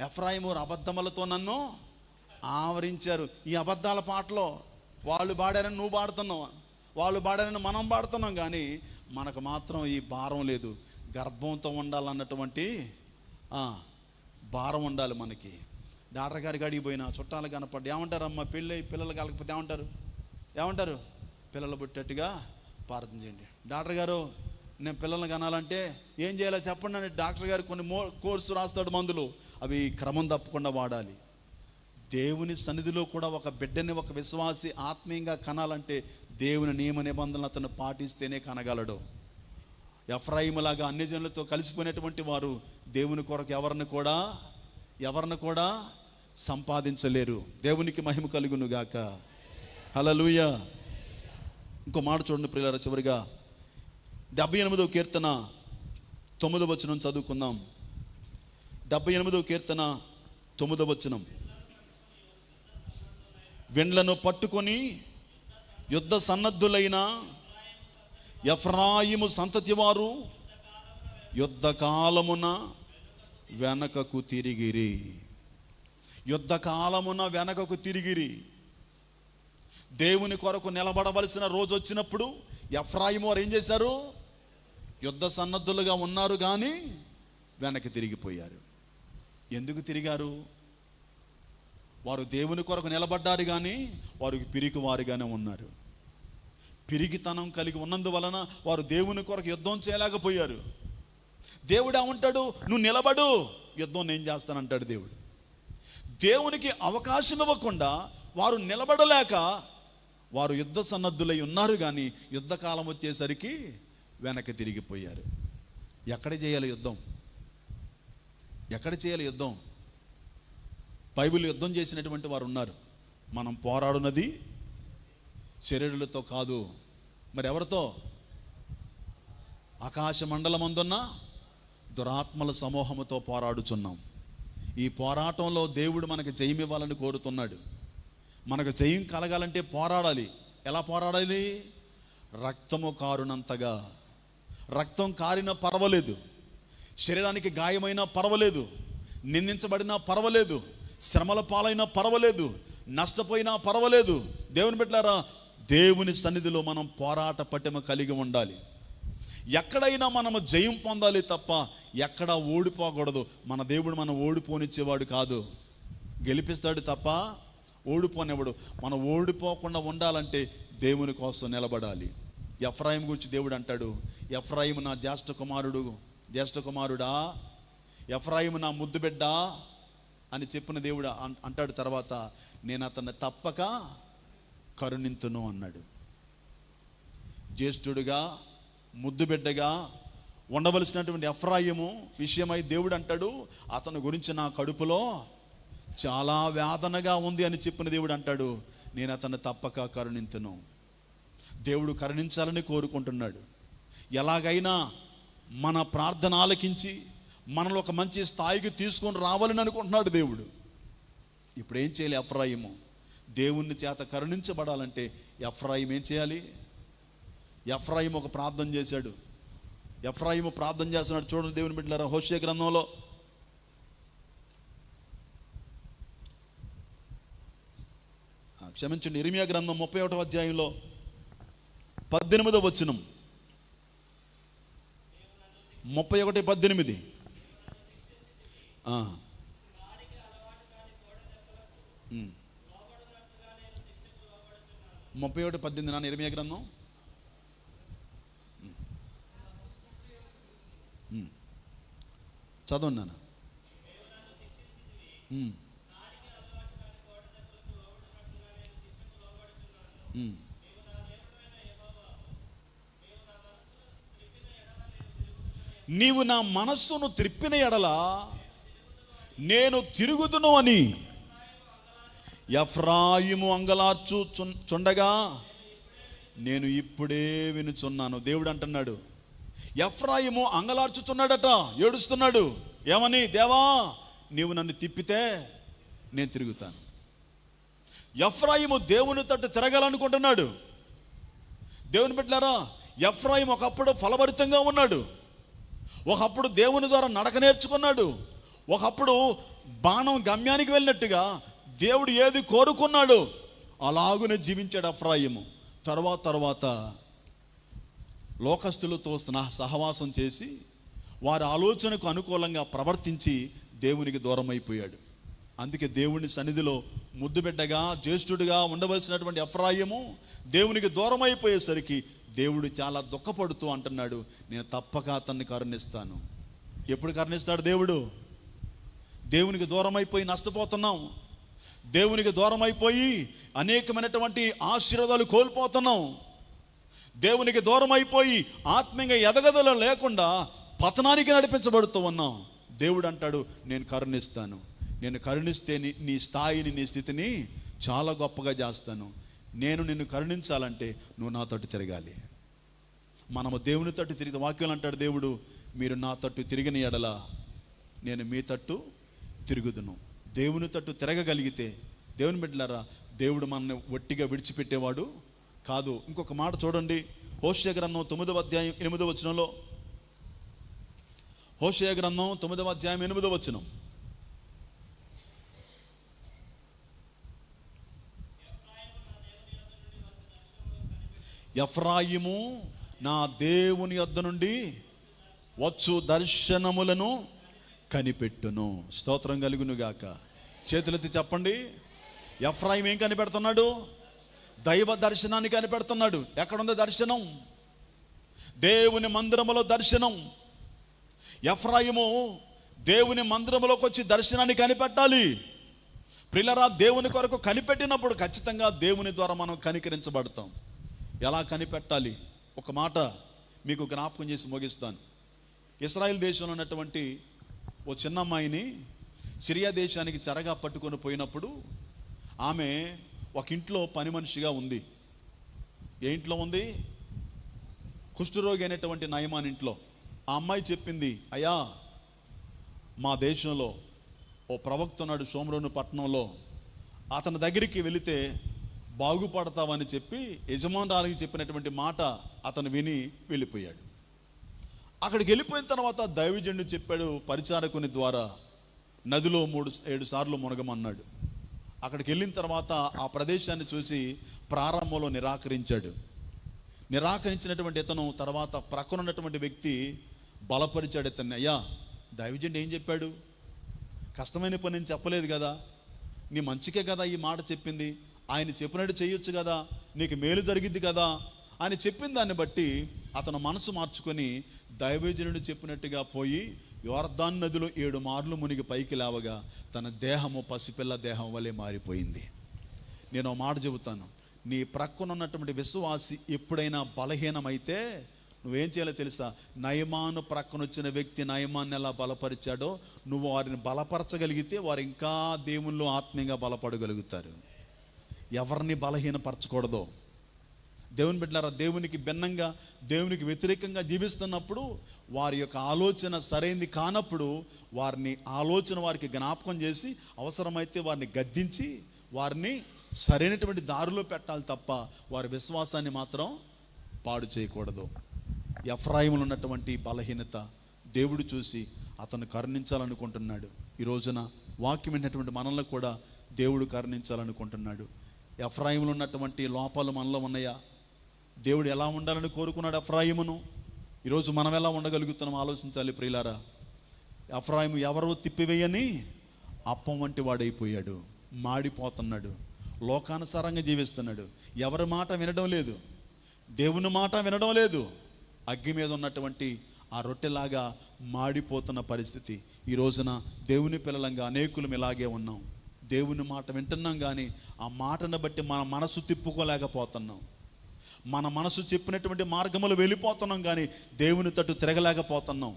ఎఫ్రాయిము అబద్ధములతో నన్ను ఆవరించారు. ఈ అబద్ధాల పాటలో వాళ్ళు పాడారని నువ్వు పాడుతున్నావు, వాళ్ళు పాడారని మనం పాడుతున్నాం, కానీ మనకు మాత్రం ఈ భారం లేదు. గర్భంతో ఉండాలన్నటువంటి భారం ఉండాలి మనకి. డాక్టర్ గారికి అడిగి పోయినా చుట్టాలు కనపడ్డా ఏమంటారు? అమ్మ పెళ్ళి పిల్లలు కలగకపోతే ఏమంటారు? పిల్లలు పుట్టేట్టుగా ప్రార్థన చేయండి. డాక్టర్ గారు నేను పిల్లల్ని కనాలంటే ఏం చేయాలో చెప్పండి అని డాక్టర్ గారు కొన్ని కోర్సు రాస్తాడు, మందులు. అవి క్రమం తప్పకుండా వాడాలి. దేవుని సన్నిధిలో కూడా ఒక బిడ్డని, ఒక విశ్వాసి ఆత్మీయంగా కనాలంటే దేవుని నియమ నిబంధనలు అతను పాటిస్తేనే కనగలడు. ఎఫ్రాయిములాగా అన్ని జనులతో కలిసిపోయినటువంటి వారు దేవుని కొరకు ఎవరిని కూడా సంపాదించలేరు. దేవునికి మహిమ కలుగును గాక. హల్లెలూయా. ఇంకో మాట చూడండి ప్రియులారా, చివరిగా 78వ కీర్తన 9వ వచనం చదువుకుందాం. 78వ కీర్తన 9వ వచనం. వెండ్లను పట్టుకొని యుద్ధ సన్నద్ధులైన ఎఫ్రాయిము సంతతి వారు యుద్ధ కాలమున వెనకకు తిరిగిరి. యుద్ధ కాలమున వెనకకు తిరిగిరి. దేవుని కొరకు నిలబడవలసిన రోజు వచ్చినప్పుడు ఎఫ్రాయిము వారు ఏం చేశారు? యుద్ధ సన్నద్ధులుగా ఉన్నారు కానీ వెనక్కి తిరిగిపోయారు. ఎందుకు తిరిగారు? వారు దేవుని కొరకు నిలబడ్డారు కానీ వారికి పిరికి వారిగానే ఉన్నారు. పిరిగితనం కలిగి ఉన్నందువలన వారు దేవుని కొరకు యుద్ధం చేయలేకపోయారు. దేవుడు ఏమంటాడు? నువ్వు నిలబడు, యుద్ధం నేను చేస్తానంటాడు దేవుడు. దేవునికి అవకాశం ఇవ్వకుండా వారు నిలబడలేక వారు యుద్ధ సన్నద్ధులై ఉన్నారు కానీ యుద్ధకాలం వచ్చేసరికి వెనక్కి తిరిగిపోయారు. ఎక్కడ చేయాలి యుద్ధం? ఎక్కడ చేయాలి యుద్ధం? బైబిల్ యుద్ధం చేసినటువంటి వారు ఉన్నారు. మనం పోరాడున్నది శరీరులతో కాదు, మరి ఎవరితో? ఆకాశ మండలమందున్న దురాత్మల సమూహముతో పోరాడుచున్నాం. ఈ పోరాటంలో దేవుడు మనకు జయం ఇవ్వాలని కోరుతున్నాడు. మనకు జయం కలగాలంటే పోరాడాలి. ఎలా పోరాడాలి? రక్తము కారునంతగా. రక్తం కారినా పర్వాలేదు, శరీరానికి గాయమైనా పర్వాలేదు, నిందించబడినా పర్వాలేదు, శ్రమల పాలైనా పర్వాలేదు, నష్టపోయినా పర్వాలేదు. దేవుని బిడ్డలారా, దేవుని సన్నిధిలో మనం పోరాట పటిమ కలిగి ఉండాలి. ఎక్కడైనా మనము జయం పొందాలి తప్ప ఎక్కడా ఓడిపోకూడదు. మన దేవుడు మనం ఓడిపోనిచ్చేవాడు కాదు, గెలిపిస్తాడు తప్ప ఓడిపోనివ్వడు. మనం ఓడిపోకుండా ఉండాలంటే దేవుని కోసం నిలబడాలి. ఎఫ్రాయిం గురించి దేవుడు అంటాడు, ఎఫ్రాయిము నా జ్యేష్ఠ కుమారుడా, ఎఫ్రాయిము నా ముద్దు బిడ్డ అని చెప్పిన దేవుడు అంటాడు. తర్వాత నేను అతన్ని తప్పక కరుణింతును అన్నాడు. జ్యేష్ఠుడుగా ముద్దు బిడ్డగా ఉండవలసినటువంటి ఎఫ్రాయిము విషయమై దేవుడు అంటాడు, అతని గురించి నా కడుపులో చాలా వేదనగా ఉంది అని చెప్పిన దేవుడు అంటాడు, నేను అతన్ని తప్పక కరుణింతును. దేవుడు కరుణించాలని కోరుకుంటున్నాడు. ఎలాగైనా మన ప్రార్థన ఆలకించి మనలో ఒక మంచి స్థాయికి తీసుకొని రావాలని అనుకుంటున్నాడు దేవుడు. ఇప్పుడు ఏం చేయాలి? ఎఫ్రాయిము దేవుని చేత కరుణించబడాలంటే ఎఫ్రాయిం ఏం చేయాలి? ఎఫ్రాయిము ఒక ప్రార్థన చేశాడు. ఎఫ్రాయిము ప్రార్థన చేస్తున్నాడు. చూడండి దేవుని బిడ్డలారా, హోషేయ గ్రంథంలో క్షమించండి, ఇర్మియా గ్రంథం 31వ అధ్యాయంలో 18వ వచనం, 31:18. 31:18 నాన్న ఇర్మియా గ్రంథం. చదవండి నాన్న. నీవు నా మనస్సును త్రిప్పిన ఎడల నేను తిరుగుదును అని ఎఫ్రాయిము అంగలార్చు చుండగా నేను ఇప్పుడే వినుచున్నాను. దేవుడు అంటున్నాడు, ఎఫ్రాయిము అంగలార్చుచున్నాడట, ఏడుస్తున్నాడు. ఏమని? దేవా, నీవు నన్ను తిప్పితే నేను తిరుగుతాను. ఎఫ్రాయిము దేవుని తట్టు తిరగాలనుకుంటున్నాడు. దేవుని బిడ్డలారా, ఎఫ్రాయిము ఒకప్పుడు ఫలభరితంగా ఉన్నాడు. ఒకప్పుడు దేవుని ద్వారా నడక నేర్చుకున్నాడు. ఒకప్పుడు బాణం గమ్యానికి వెళ్ళినట్టుగా దేవుడు ఏది కోరుకున్నాడు అలాగునే జీవించాడు ఎఫ్రాయిము. తర్వాత లోకస్తులతో సహవాసం చేసి వారి ఆలోచనకు అనుకూలంగా ప్రవర్తించి దేవునికి దూరం అయిపోయాడు. అందుకే దేవుని సన్నిధిలో ముద్దుబిడ్డగా జ్యేష్ఠుడిగా ఉండవలసినటువంటి ఎఫ్రాయిము దేవునికి దూరం అయిపోయేసరికి దేవుడు చాలా దుఃఖపడుతూ అంటున్నాడు, నేను తప్పక అతన్ని కరుణిస్తాను. ఎప్పుడు కరుణిస్తాడు దేవుడు? దేవునికి దూరం అయిపోయి నష్టపోతున్నాం. దేవునికి దూరం అయిపోయి అనేకమైనటువంటి ఆశీర్వాదాలు కోల్పోతున్నాం. దేవునికి దూరం అయిపోయి ఆత్మీయంగా ఎదగదల లేకుండా పతనానికి నడిపించబడుతూ ఉన్నాం. దేవుడు అంటాడు, నేను కరుణిస్తాను. నేను కరుణిస్తే నీ స్థాయిని, నీ స్థితిని చాలా గొప్పగా చేస్తాను. నేను నిన్ను కరుణించాలంటే నువ్వు నా తట్టు తిరగాలి. మనము దేవుని తట్టు తిరిగితే, వాక్యం అంటాడు దేవుడు, మీరు నా తట్టు తిరిగిన ఎడల నేను మీ తట్టు తిరుగుదును. దేవుని తట్టు తిరగగలిగితే, దేవుని బిడ్డలారా, దేవుడు మనల్ని ఒట్టిగా విడిచిపెట్టేవాడు కాదు. ఇంకొక మాట చూడండి, హోషేయ గ్రంథం 9వ అధ్యాయం 8వ వచనంలో. హోషేయ గ్రంథం 9వ అధ్యాయం 8వ వచనం. ఎఫ్రాయిము నా దేవుని యొద్ద నుండి వచ్చు దర్శనములను కనిపెట్టును. స్తోత్రం కలుగును గాక. చేతులెత్తి చెప్పండి. ఎఫ్రాయిం ఏం కనిపెడుతున్నాడు? దైవ దర్శనాన్ని కనిపెడుతున్నాడు. ఎక్కడుంది దర్శనం? దేవుని మందిరములో దర్శనం. ఎఫ్రాయిము దేవుని మందిరములోకి వచ్చి దర్శనాన్ని కనిపెట్టాలి. ప్రియులారా, దేవుని కొరకు కనిపెట్టినప్పుడు ఖచ్చితంగా దేవుని ద్వారా మనం కనికరించబడతాం. ఎలా కనిపెట్టాలి? ఒక మాట మీకు జ్ఞాపకం చేసి ముగిస్తాను. ఇశ్రాయేల్ దేశంలో ఉన్నటువంటి ఓ చిన్న అమ్మాయిని సిరియా దేశానికి చెరగా పట్టుకొని పోయినప్పుడు ఆమె ఒక ఇంట్లో పని మనిషిగా ఉంది. ఏ ఇంట్లో ఉంది? కుష్ఠరోగి అయినటువంటి నయమాన్ ఇంట్లో. ఆ అమ్మాయి చెప్పింది, అయ్యా, మా దేశంలో ఓ ప్రవక్త ఉన్నాడు షోమ్రోను పట్టణంలో, అతని దగ్గరికి వెళితే బాగుపడతావని చెప్పి యజమానురాలికి చెప్పినటువంటి మాట అతను విని వెళ్ళిపోయాడు. అక్కడికి వెళ్ళిపోయిన తర్వాత దైవజనుడు చెప్పాడు పరిచారకుని ద్వారా, నదిలో 7 సార్లు మునగమన్నాడు. అక్కడికి వెళ్ళిన తర్వాత ఆ ప్రదేశాన్ని చూసి ప్రారంభంలో నిరాకరించాడు. నిరాకరించినటువంటి ఇతను తర్వాత ప్రక్కన ఉన్నటువంటి వ్యక్తి బలపరిచాడు ఇతన్ని. అయ్యా, దైవజనుడు ఏం చెప్పాడు? కష్టమైన పని నేను చెప్పలేదు కదా, నీ మంచికే కదా ఈ మాట చెప్పింది, ఆయన చెప్పినట్టు చేయొచ్చు కదా, నీకు మేలు జరిగిద్ది కదా అని చెప్పిన దాన్ని బట్టి అతను మనసు మార్చుకొని దైవజనుడు చెప్పినట్టుగా పోయి యోర్దాను నదిలో 7 మార్లు మునిగి పైకి లేవగా తన దేహము పసిపిల్ల దేహం వలె మారిపోయింది. నేను మాట చెబుతాను, నీ ప్రక్కన ఉన్నటువంటి విశ్వాసి ఎప్పుడైనా బలహీనమైతే నువ్వేం చేయాలో తెలుసా? నయమాను ప్రక్కన వచ్చిన వ్యక్తి నయమాన్ని ఎలా బలపరిచాడో నువ్వు వారిని బలపరచగలిగితే వారు ఇంకా దేవుల్లో ఆత్మీయంగా బలపడగలుగుతారు. ఎవరిని బలహీనపరచకూడదు. దేవుని బిడ్డలారా, దేవునికి భిన్నంగా, దేవునికి వ్యతిరేకంగా జీవిస్తున్నప్పుడు వారి యొక్క ఆలోచన సరైనది కానప్పుడు వారిని ఆలోచన వారికి జ్ఞాపకం చేసి అవసరమైతే వారిని గద్దించి వారిని సరైనటువంటి దారిలో పెట్టాలి తప్ప వారి విశ్వాసాన్ని మాత్రం పాడు చేయకూడదు. ఎఫ్రాయిములో ఉన్నటువంటి బలహీనత దేవుడు చూసి అతను కరుణించాలనుకుంటున్నాడు. ఈ రోజున వాక్యం విన్నటువంటి మనల్ని కూడా దేవుడు కరుణించాలనుకుంటున్నాడు. ఎఫ్రాయిములో ఉన్నటువంటి లోపాలు మనలో ఉన్నాయా? దేవుడు ఎలా ఉండాలని కోరుకున్నాడు ఎఫ్రాయిమును? ఈరోజు మనం ఎలా ఉండగలుగుతున్నాం ఆలోచించాలి ప్రియులారా. ఎఫ్రాయిము ఎవరో తిప్పివేయని అప్పం వంటి వాడైపోయాడు, మాడిపోతున్నాడు, లోకానుసారంగా జీవిస్తున్నాడు, ఎవరి మాట వినడం లేదు, దేవుని మాట వినడం లేదు. అగ్గి మీద ఉన్నటువంటి ఆ రొట్టెలాగా మాడిపోతున్న పరిస్థితి. ఈ రోజున దేవుని పిల్లలంగా అనేకులం ఇలాగే ఉన్నాం. దేవుని మాట వింటున్నాం కానీ ఆ మాటను బట్టి మన మనసు తిప్పుకోలేకపోతున్నాం. మన మనసు చెప్పినటువంటి మార్గములు వెళ్ళిపోతున్నాం కానీ దేవుని తట్టు తిరగలేకపోతున్నాం.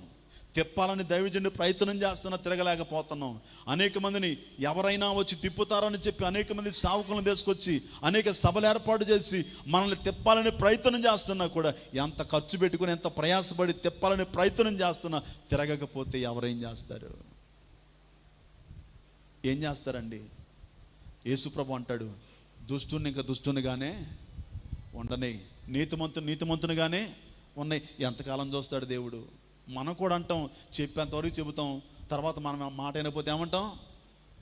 తిప్పాలని దైవజనుడు ప్రయత్నం చేస్తున్నా, తిరగలేకపోతున్నాం. అనేక మందిని ఎవరైనా వచ్చి తిప్పుతారని చెప్పి అనేక మంది సావుకులను తీసుకొచ్చి అనేక సభలు ఏర్పాటు చేసి మనల్ని తిప్పాలని ప్రయత్నం చేస్తున్నా కూడా, ఎంత ఖర్చు పెట్టుకుని ఎంత ప్రయాసపడి తిప్పాలని ప్రయత్నం చేస్తున్నా తిరగకపోతే ఎవరేం చేస్తారు? ఏం చేస్తారండి? యేసుప్రభు అంటాడు, దుష్టుని ఇంకా దుష్టునిగానే ఉండని, నీతిమంతునిగానే ఉన్నాయి. ఎంతకాలం చూస్తాడు దేవుడు? మనం కూడా అంటాం, చెప్పేంతవరకు చెబుతాం, తర్వాత మనం మాట అయినపోతే ఏమంటాం?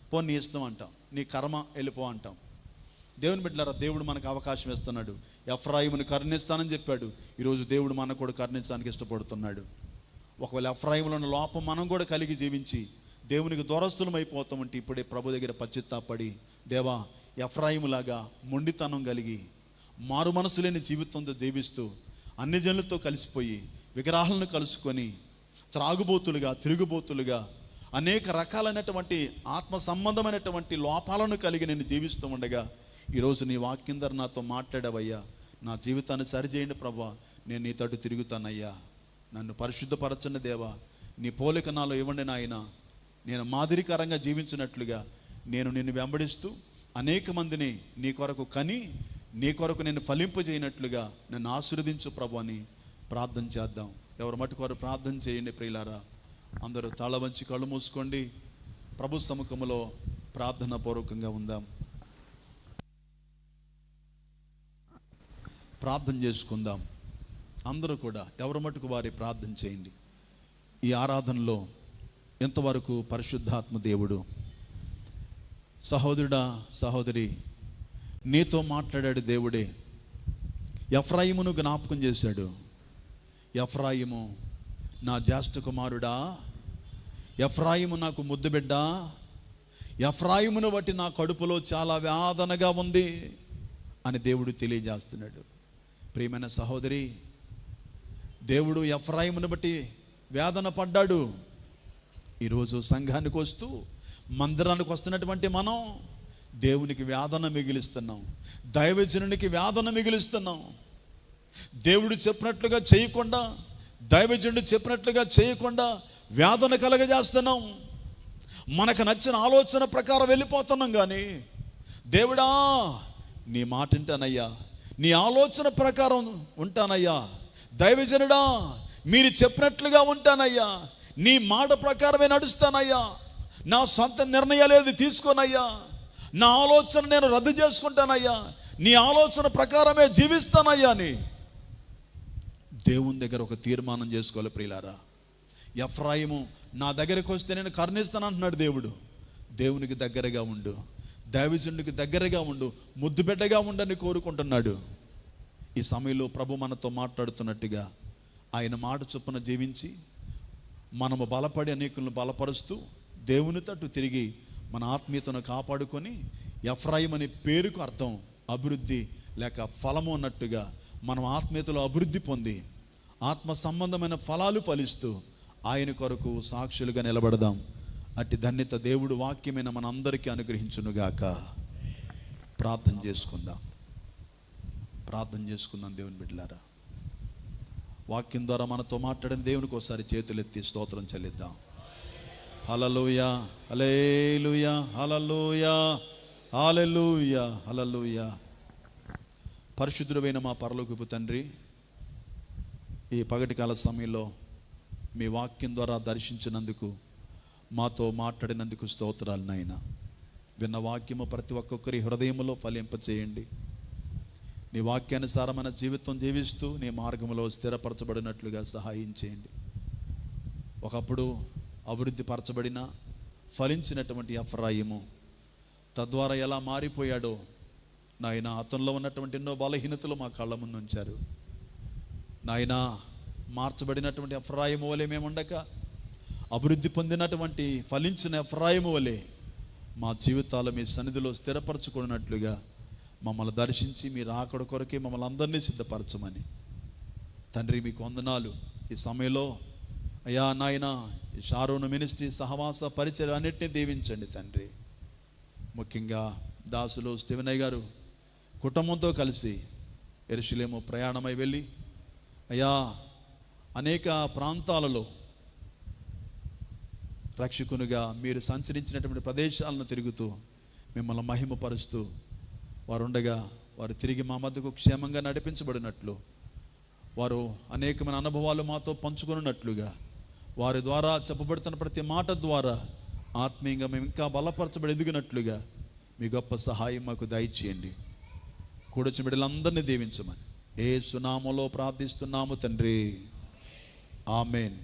పో నీ ఇష్టం అంటాం, నీ కర్మ వెళ్ళిపో అంటాం. దేవుని బిడ్డలారా, దేవుడు మనకు అవకాశం ఇస్తున్నాడు. ఎఫ్రాయిముని కరుణిస్తానని చెప్పాడు. ఈరోజు దేవుడు మనకు కూడా కరుణించడానికి ఇష్టపడుతున్నాడు. ఒకవేళ ఎఫ్రాయిములో ఉన్న లోపం మనం కూడా కలిగి జీవించి దేవునికి దూరస్తులం అయిపోతామంటే ఇప్పుడే ప్రభు దగ్గర పశ్చాత్తాపడి, దేవా ఎఫ్రాయిములాగా మొండితనం కలిగి మారు మనసు లేని జీవితంతో జీవిస్తూ అన్ని జనులతో కలిసిపోయి విగ్రహాలను కలుసుకొని త్రాగుబోతులుగా తిరుగుబోతులుగా అనేక రకాలైనటువంటి ఆత్మ సంబంధమైనటువంటి లోపాలను కలిగి నేను జీవిస్తూ ఉండగా ఈరోజు నీ వాక్యం ద్వారా నాతో మాట్లాడావయ్యా. నా జీవితాన్ని సరిచేయండి ప్రభా, నేను నీ తట్టు తిరుగుతానయ్యా. నన్ను పరిశుద్ధపరచండి దేవా, నీ పోలిక నాలో ఇవ్వండి నాయన. నేను మాదిరికరంగా జీవించినట్లుగా నేను నిన్ను వెంబడిస్తూ అనేక మందిని నీ కొరకు కని నీ కొరకు నేను ఫలింపజేయనట్లుగా నన్ను ఆశీర్వదించు ప్రభు అని ప్రార్థన చేద్దాం. ఎవరు మటుకు వారు ప్రార్థన చేయండి ప్రియులారా. అందరూ తల వంచి కళ్ళు మూసుకోండి. ప్రభు సముఖములో ప్రార్థన పూర్వకంగా ఉందాం. ప్రార్థన చేసుకుందాం. అందరూ కూడా ఎవరు మటుకు వారి ప్రార్థన చేయండి. ఈ ఆరాధనలో ఎంతవరకు పరిశుద్ధాత్మ దేవుడు సహోదరుడా సహోదరి నీతో మాట్లాడాడు. దేవుడే ఎఫ్రాయిమును జ్ఞాపకం చేశాడు. ఎఫ్రాయిము నా జ్యేష్ఠ కుమారుడా, ఎఫ్రాయిము నాకు ముద్దు బిడ్డ, ఎఫ్రాయిమును బట్టి నా కడుపులో చాలా వేదనగా ఉంది అని దేవుడు తెలియజేస్తున్నాడు. ప్రియమైన సహోదరి, దేవుడు ఎఫ్రాయిమును బట్టి వేదన పడ్డాడు. ఈరోజు సంఘానికి వస్తూ మందిరానికి వస్తున్నటువంటి మనం దేవునికి వేదన మిగిలిస్తున్నాం, దైవజనునికి వేదన మిగిలిస్తున్నాం. దేవుడు చెప్పినట్లుగా చేయకుండా, దైవజనుడు చెప్పినట్లుగా చేయకుండా వేదన కలగజేస్తున్నాం. మనకు నచ్చిన ఆలోచన ప్రకారం వెళ్ళిపోతున్నాం. కానీ దేవుడా నీ మాట వింటానయ్యా, నీ ఆలోచన ప్రకారం ఉంటానయ్యా, దైవజనుడా మీరు చెప్పినట్లుగా ఉంటానయ్యా, నీ మాట ప్రకారమే నడుస్తానయ్యా, నా సొంత నిర్ణయాలు ఏది తీసుకోనయ్యా, నా ఆలోచన నేను రద్దు చేసుకుంటానయ్యా, నీ ఆలోచన ప్రకారమే జీవిస్తానయ్యా అని దేవుని దగ్గర ఒక తీర్మానం చేసుకోవాలి ప్రియులారా. ఎఫ్రాయిము నా దగ్గరకు వస్తే నేను కరుణిస్తాను అంటున్నాడు దేవుడు. దేవునికి దగ్గరగా ఉండు, దైవజనుడికి దగ్గరగా ఉండు, ముద్దు బిడ్డగా ఉండని కోరుకుంటున్నాడు. ఈ సమయంలో ప్రభు మనతో మాట్లాడుతున్నట్టుగా ఆయన మాట చొప్పున జీవించి మనము బలపడి అనేకులను బలపరుస్తూ దేవుని తట్టు తిరిగి మన ఆత్మీయతను కాపాడుకొని, ఎఫ్రాయిం అనే పేరుకు అర్థం అభివృద్ధి లేక ఫలము అన్నట్టుగా మనం ఆత్మీయతలో అభివృద్ధి పొంది ఆత్మ సంబంధమైన ఫలాలు ఫలిస్తూ ఆయన కొరకు సాక్షులుగా నిలబడదాం. అట్టి ధన్యత దేవుడు వాక్యమైన మనందరికీ అనుగ్రహించునుగాక. ప్రార్థన చేసుకుందాం. దేవుని బిడ్డలారా, వాక్యం ద్వారా మనతో మాట్లాడిన దేవునికి ఒకసారి చేతులెత్తి స్తోత్రం చెల్లిద్దాం. హల్లెలూయా, హల్లెలూయా, హల్లెలూయా, హల్లెలూయా, హల్లెలూయా. పరిశుద్ధుడైన మా పరలోకపు తండ్రి, ఈ పగటికాల సమయంలో మీ వాక్యం ద్వారా దర్శించినందుకు, మాతో మాట్లాడినందుకు స్తోత్రాలు నాయన. విన్న వాక్యము ప్రతి ఒక్కొక్కరి హృదయంలో ఫలింపచేయండి. నీ వాక్యానుసారమైన జీవితం జీవిస్తూ నీ మార్గంలో స్థిరపరచబడినట్లుగా సహాయం చేయండి. ఒకప్పుడు అభివృద్ధి పరచబడిన ఫలించినటువంటి ఎఫ్రాయిము తద్వారా ఎలా మారిపోయాడో నాయన, అతనిలో ఉన్నటువంటి ఎన్నో బలహీనతలు మా కళ్ళ ముందు ఉంచారు నాయన. మార్చబడినటువంటి ఎఫ్రాయిము వలె మేము ఉండక అభివృద్ధి పొందినటువంటి ఫలించిన ఎఫ్రాయిము వలె మా జీవితాలు మీ సన్నిధిలో స్థిరపరచుకున్నట్లుగా మమ్మల్ని దర్శించి మీరు ఆకడ కొరకే మమ్మల్ని అందరినీ సిద్ధపరచమని తండ్రి మీకు వందనాలు. ఈ సమయంలో అయ్యా నాయన, ఈ షారోను మినిస్ట్రీ సహవాస పరిచయం అన్నిటినీ దీవించండి తండ్రి. ముఖ్యంగా దాసులు స్టీవెనయ్య గారు కుటుంబంతో కలిసి యెరూషలేము ప్రయాణమై వెళ్ళి అయ్యా అనేక ప్రాంతాలలో రక్షకునిగా మీరు సంచరించినటువంటి ప్రదేశాలను తిరుగుతూ మిమ్మల్ని మహిమపరుస్తూ వారు ఉండగా వారు తిరిగి మా మధ్యకు క్షేమంగా నడిపించబడినట్లు, వారు అనేకమైన అనుభవాలు మాతో పంచుకున్నట్లుగా, వారి ద్వారా చెప్పబడుతున్న ప్రతి మాట ద్వారా ఆత్మీయంగా మేము ఇంకా బలపరచబడి ఎదిగినట్లుగా మీ గొప్ప సహాయం మాకు దయచేయండి. కూడొచ్చిన బిడ్డలందరినీ దీవించమని యేసు నామములో ప్రార్థిస్తున్నాము తండ్రి. ఆమేన్.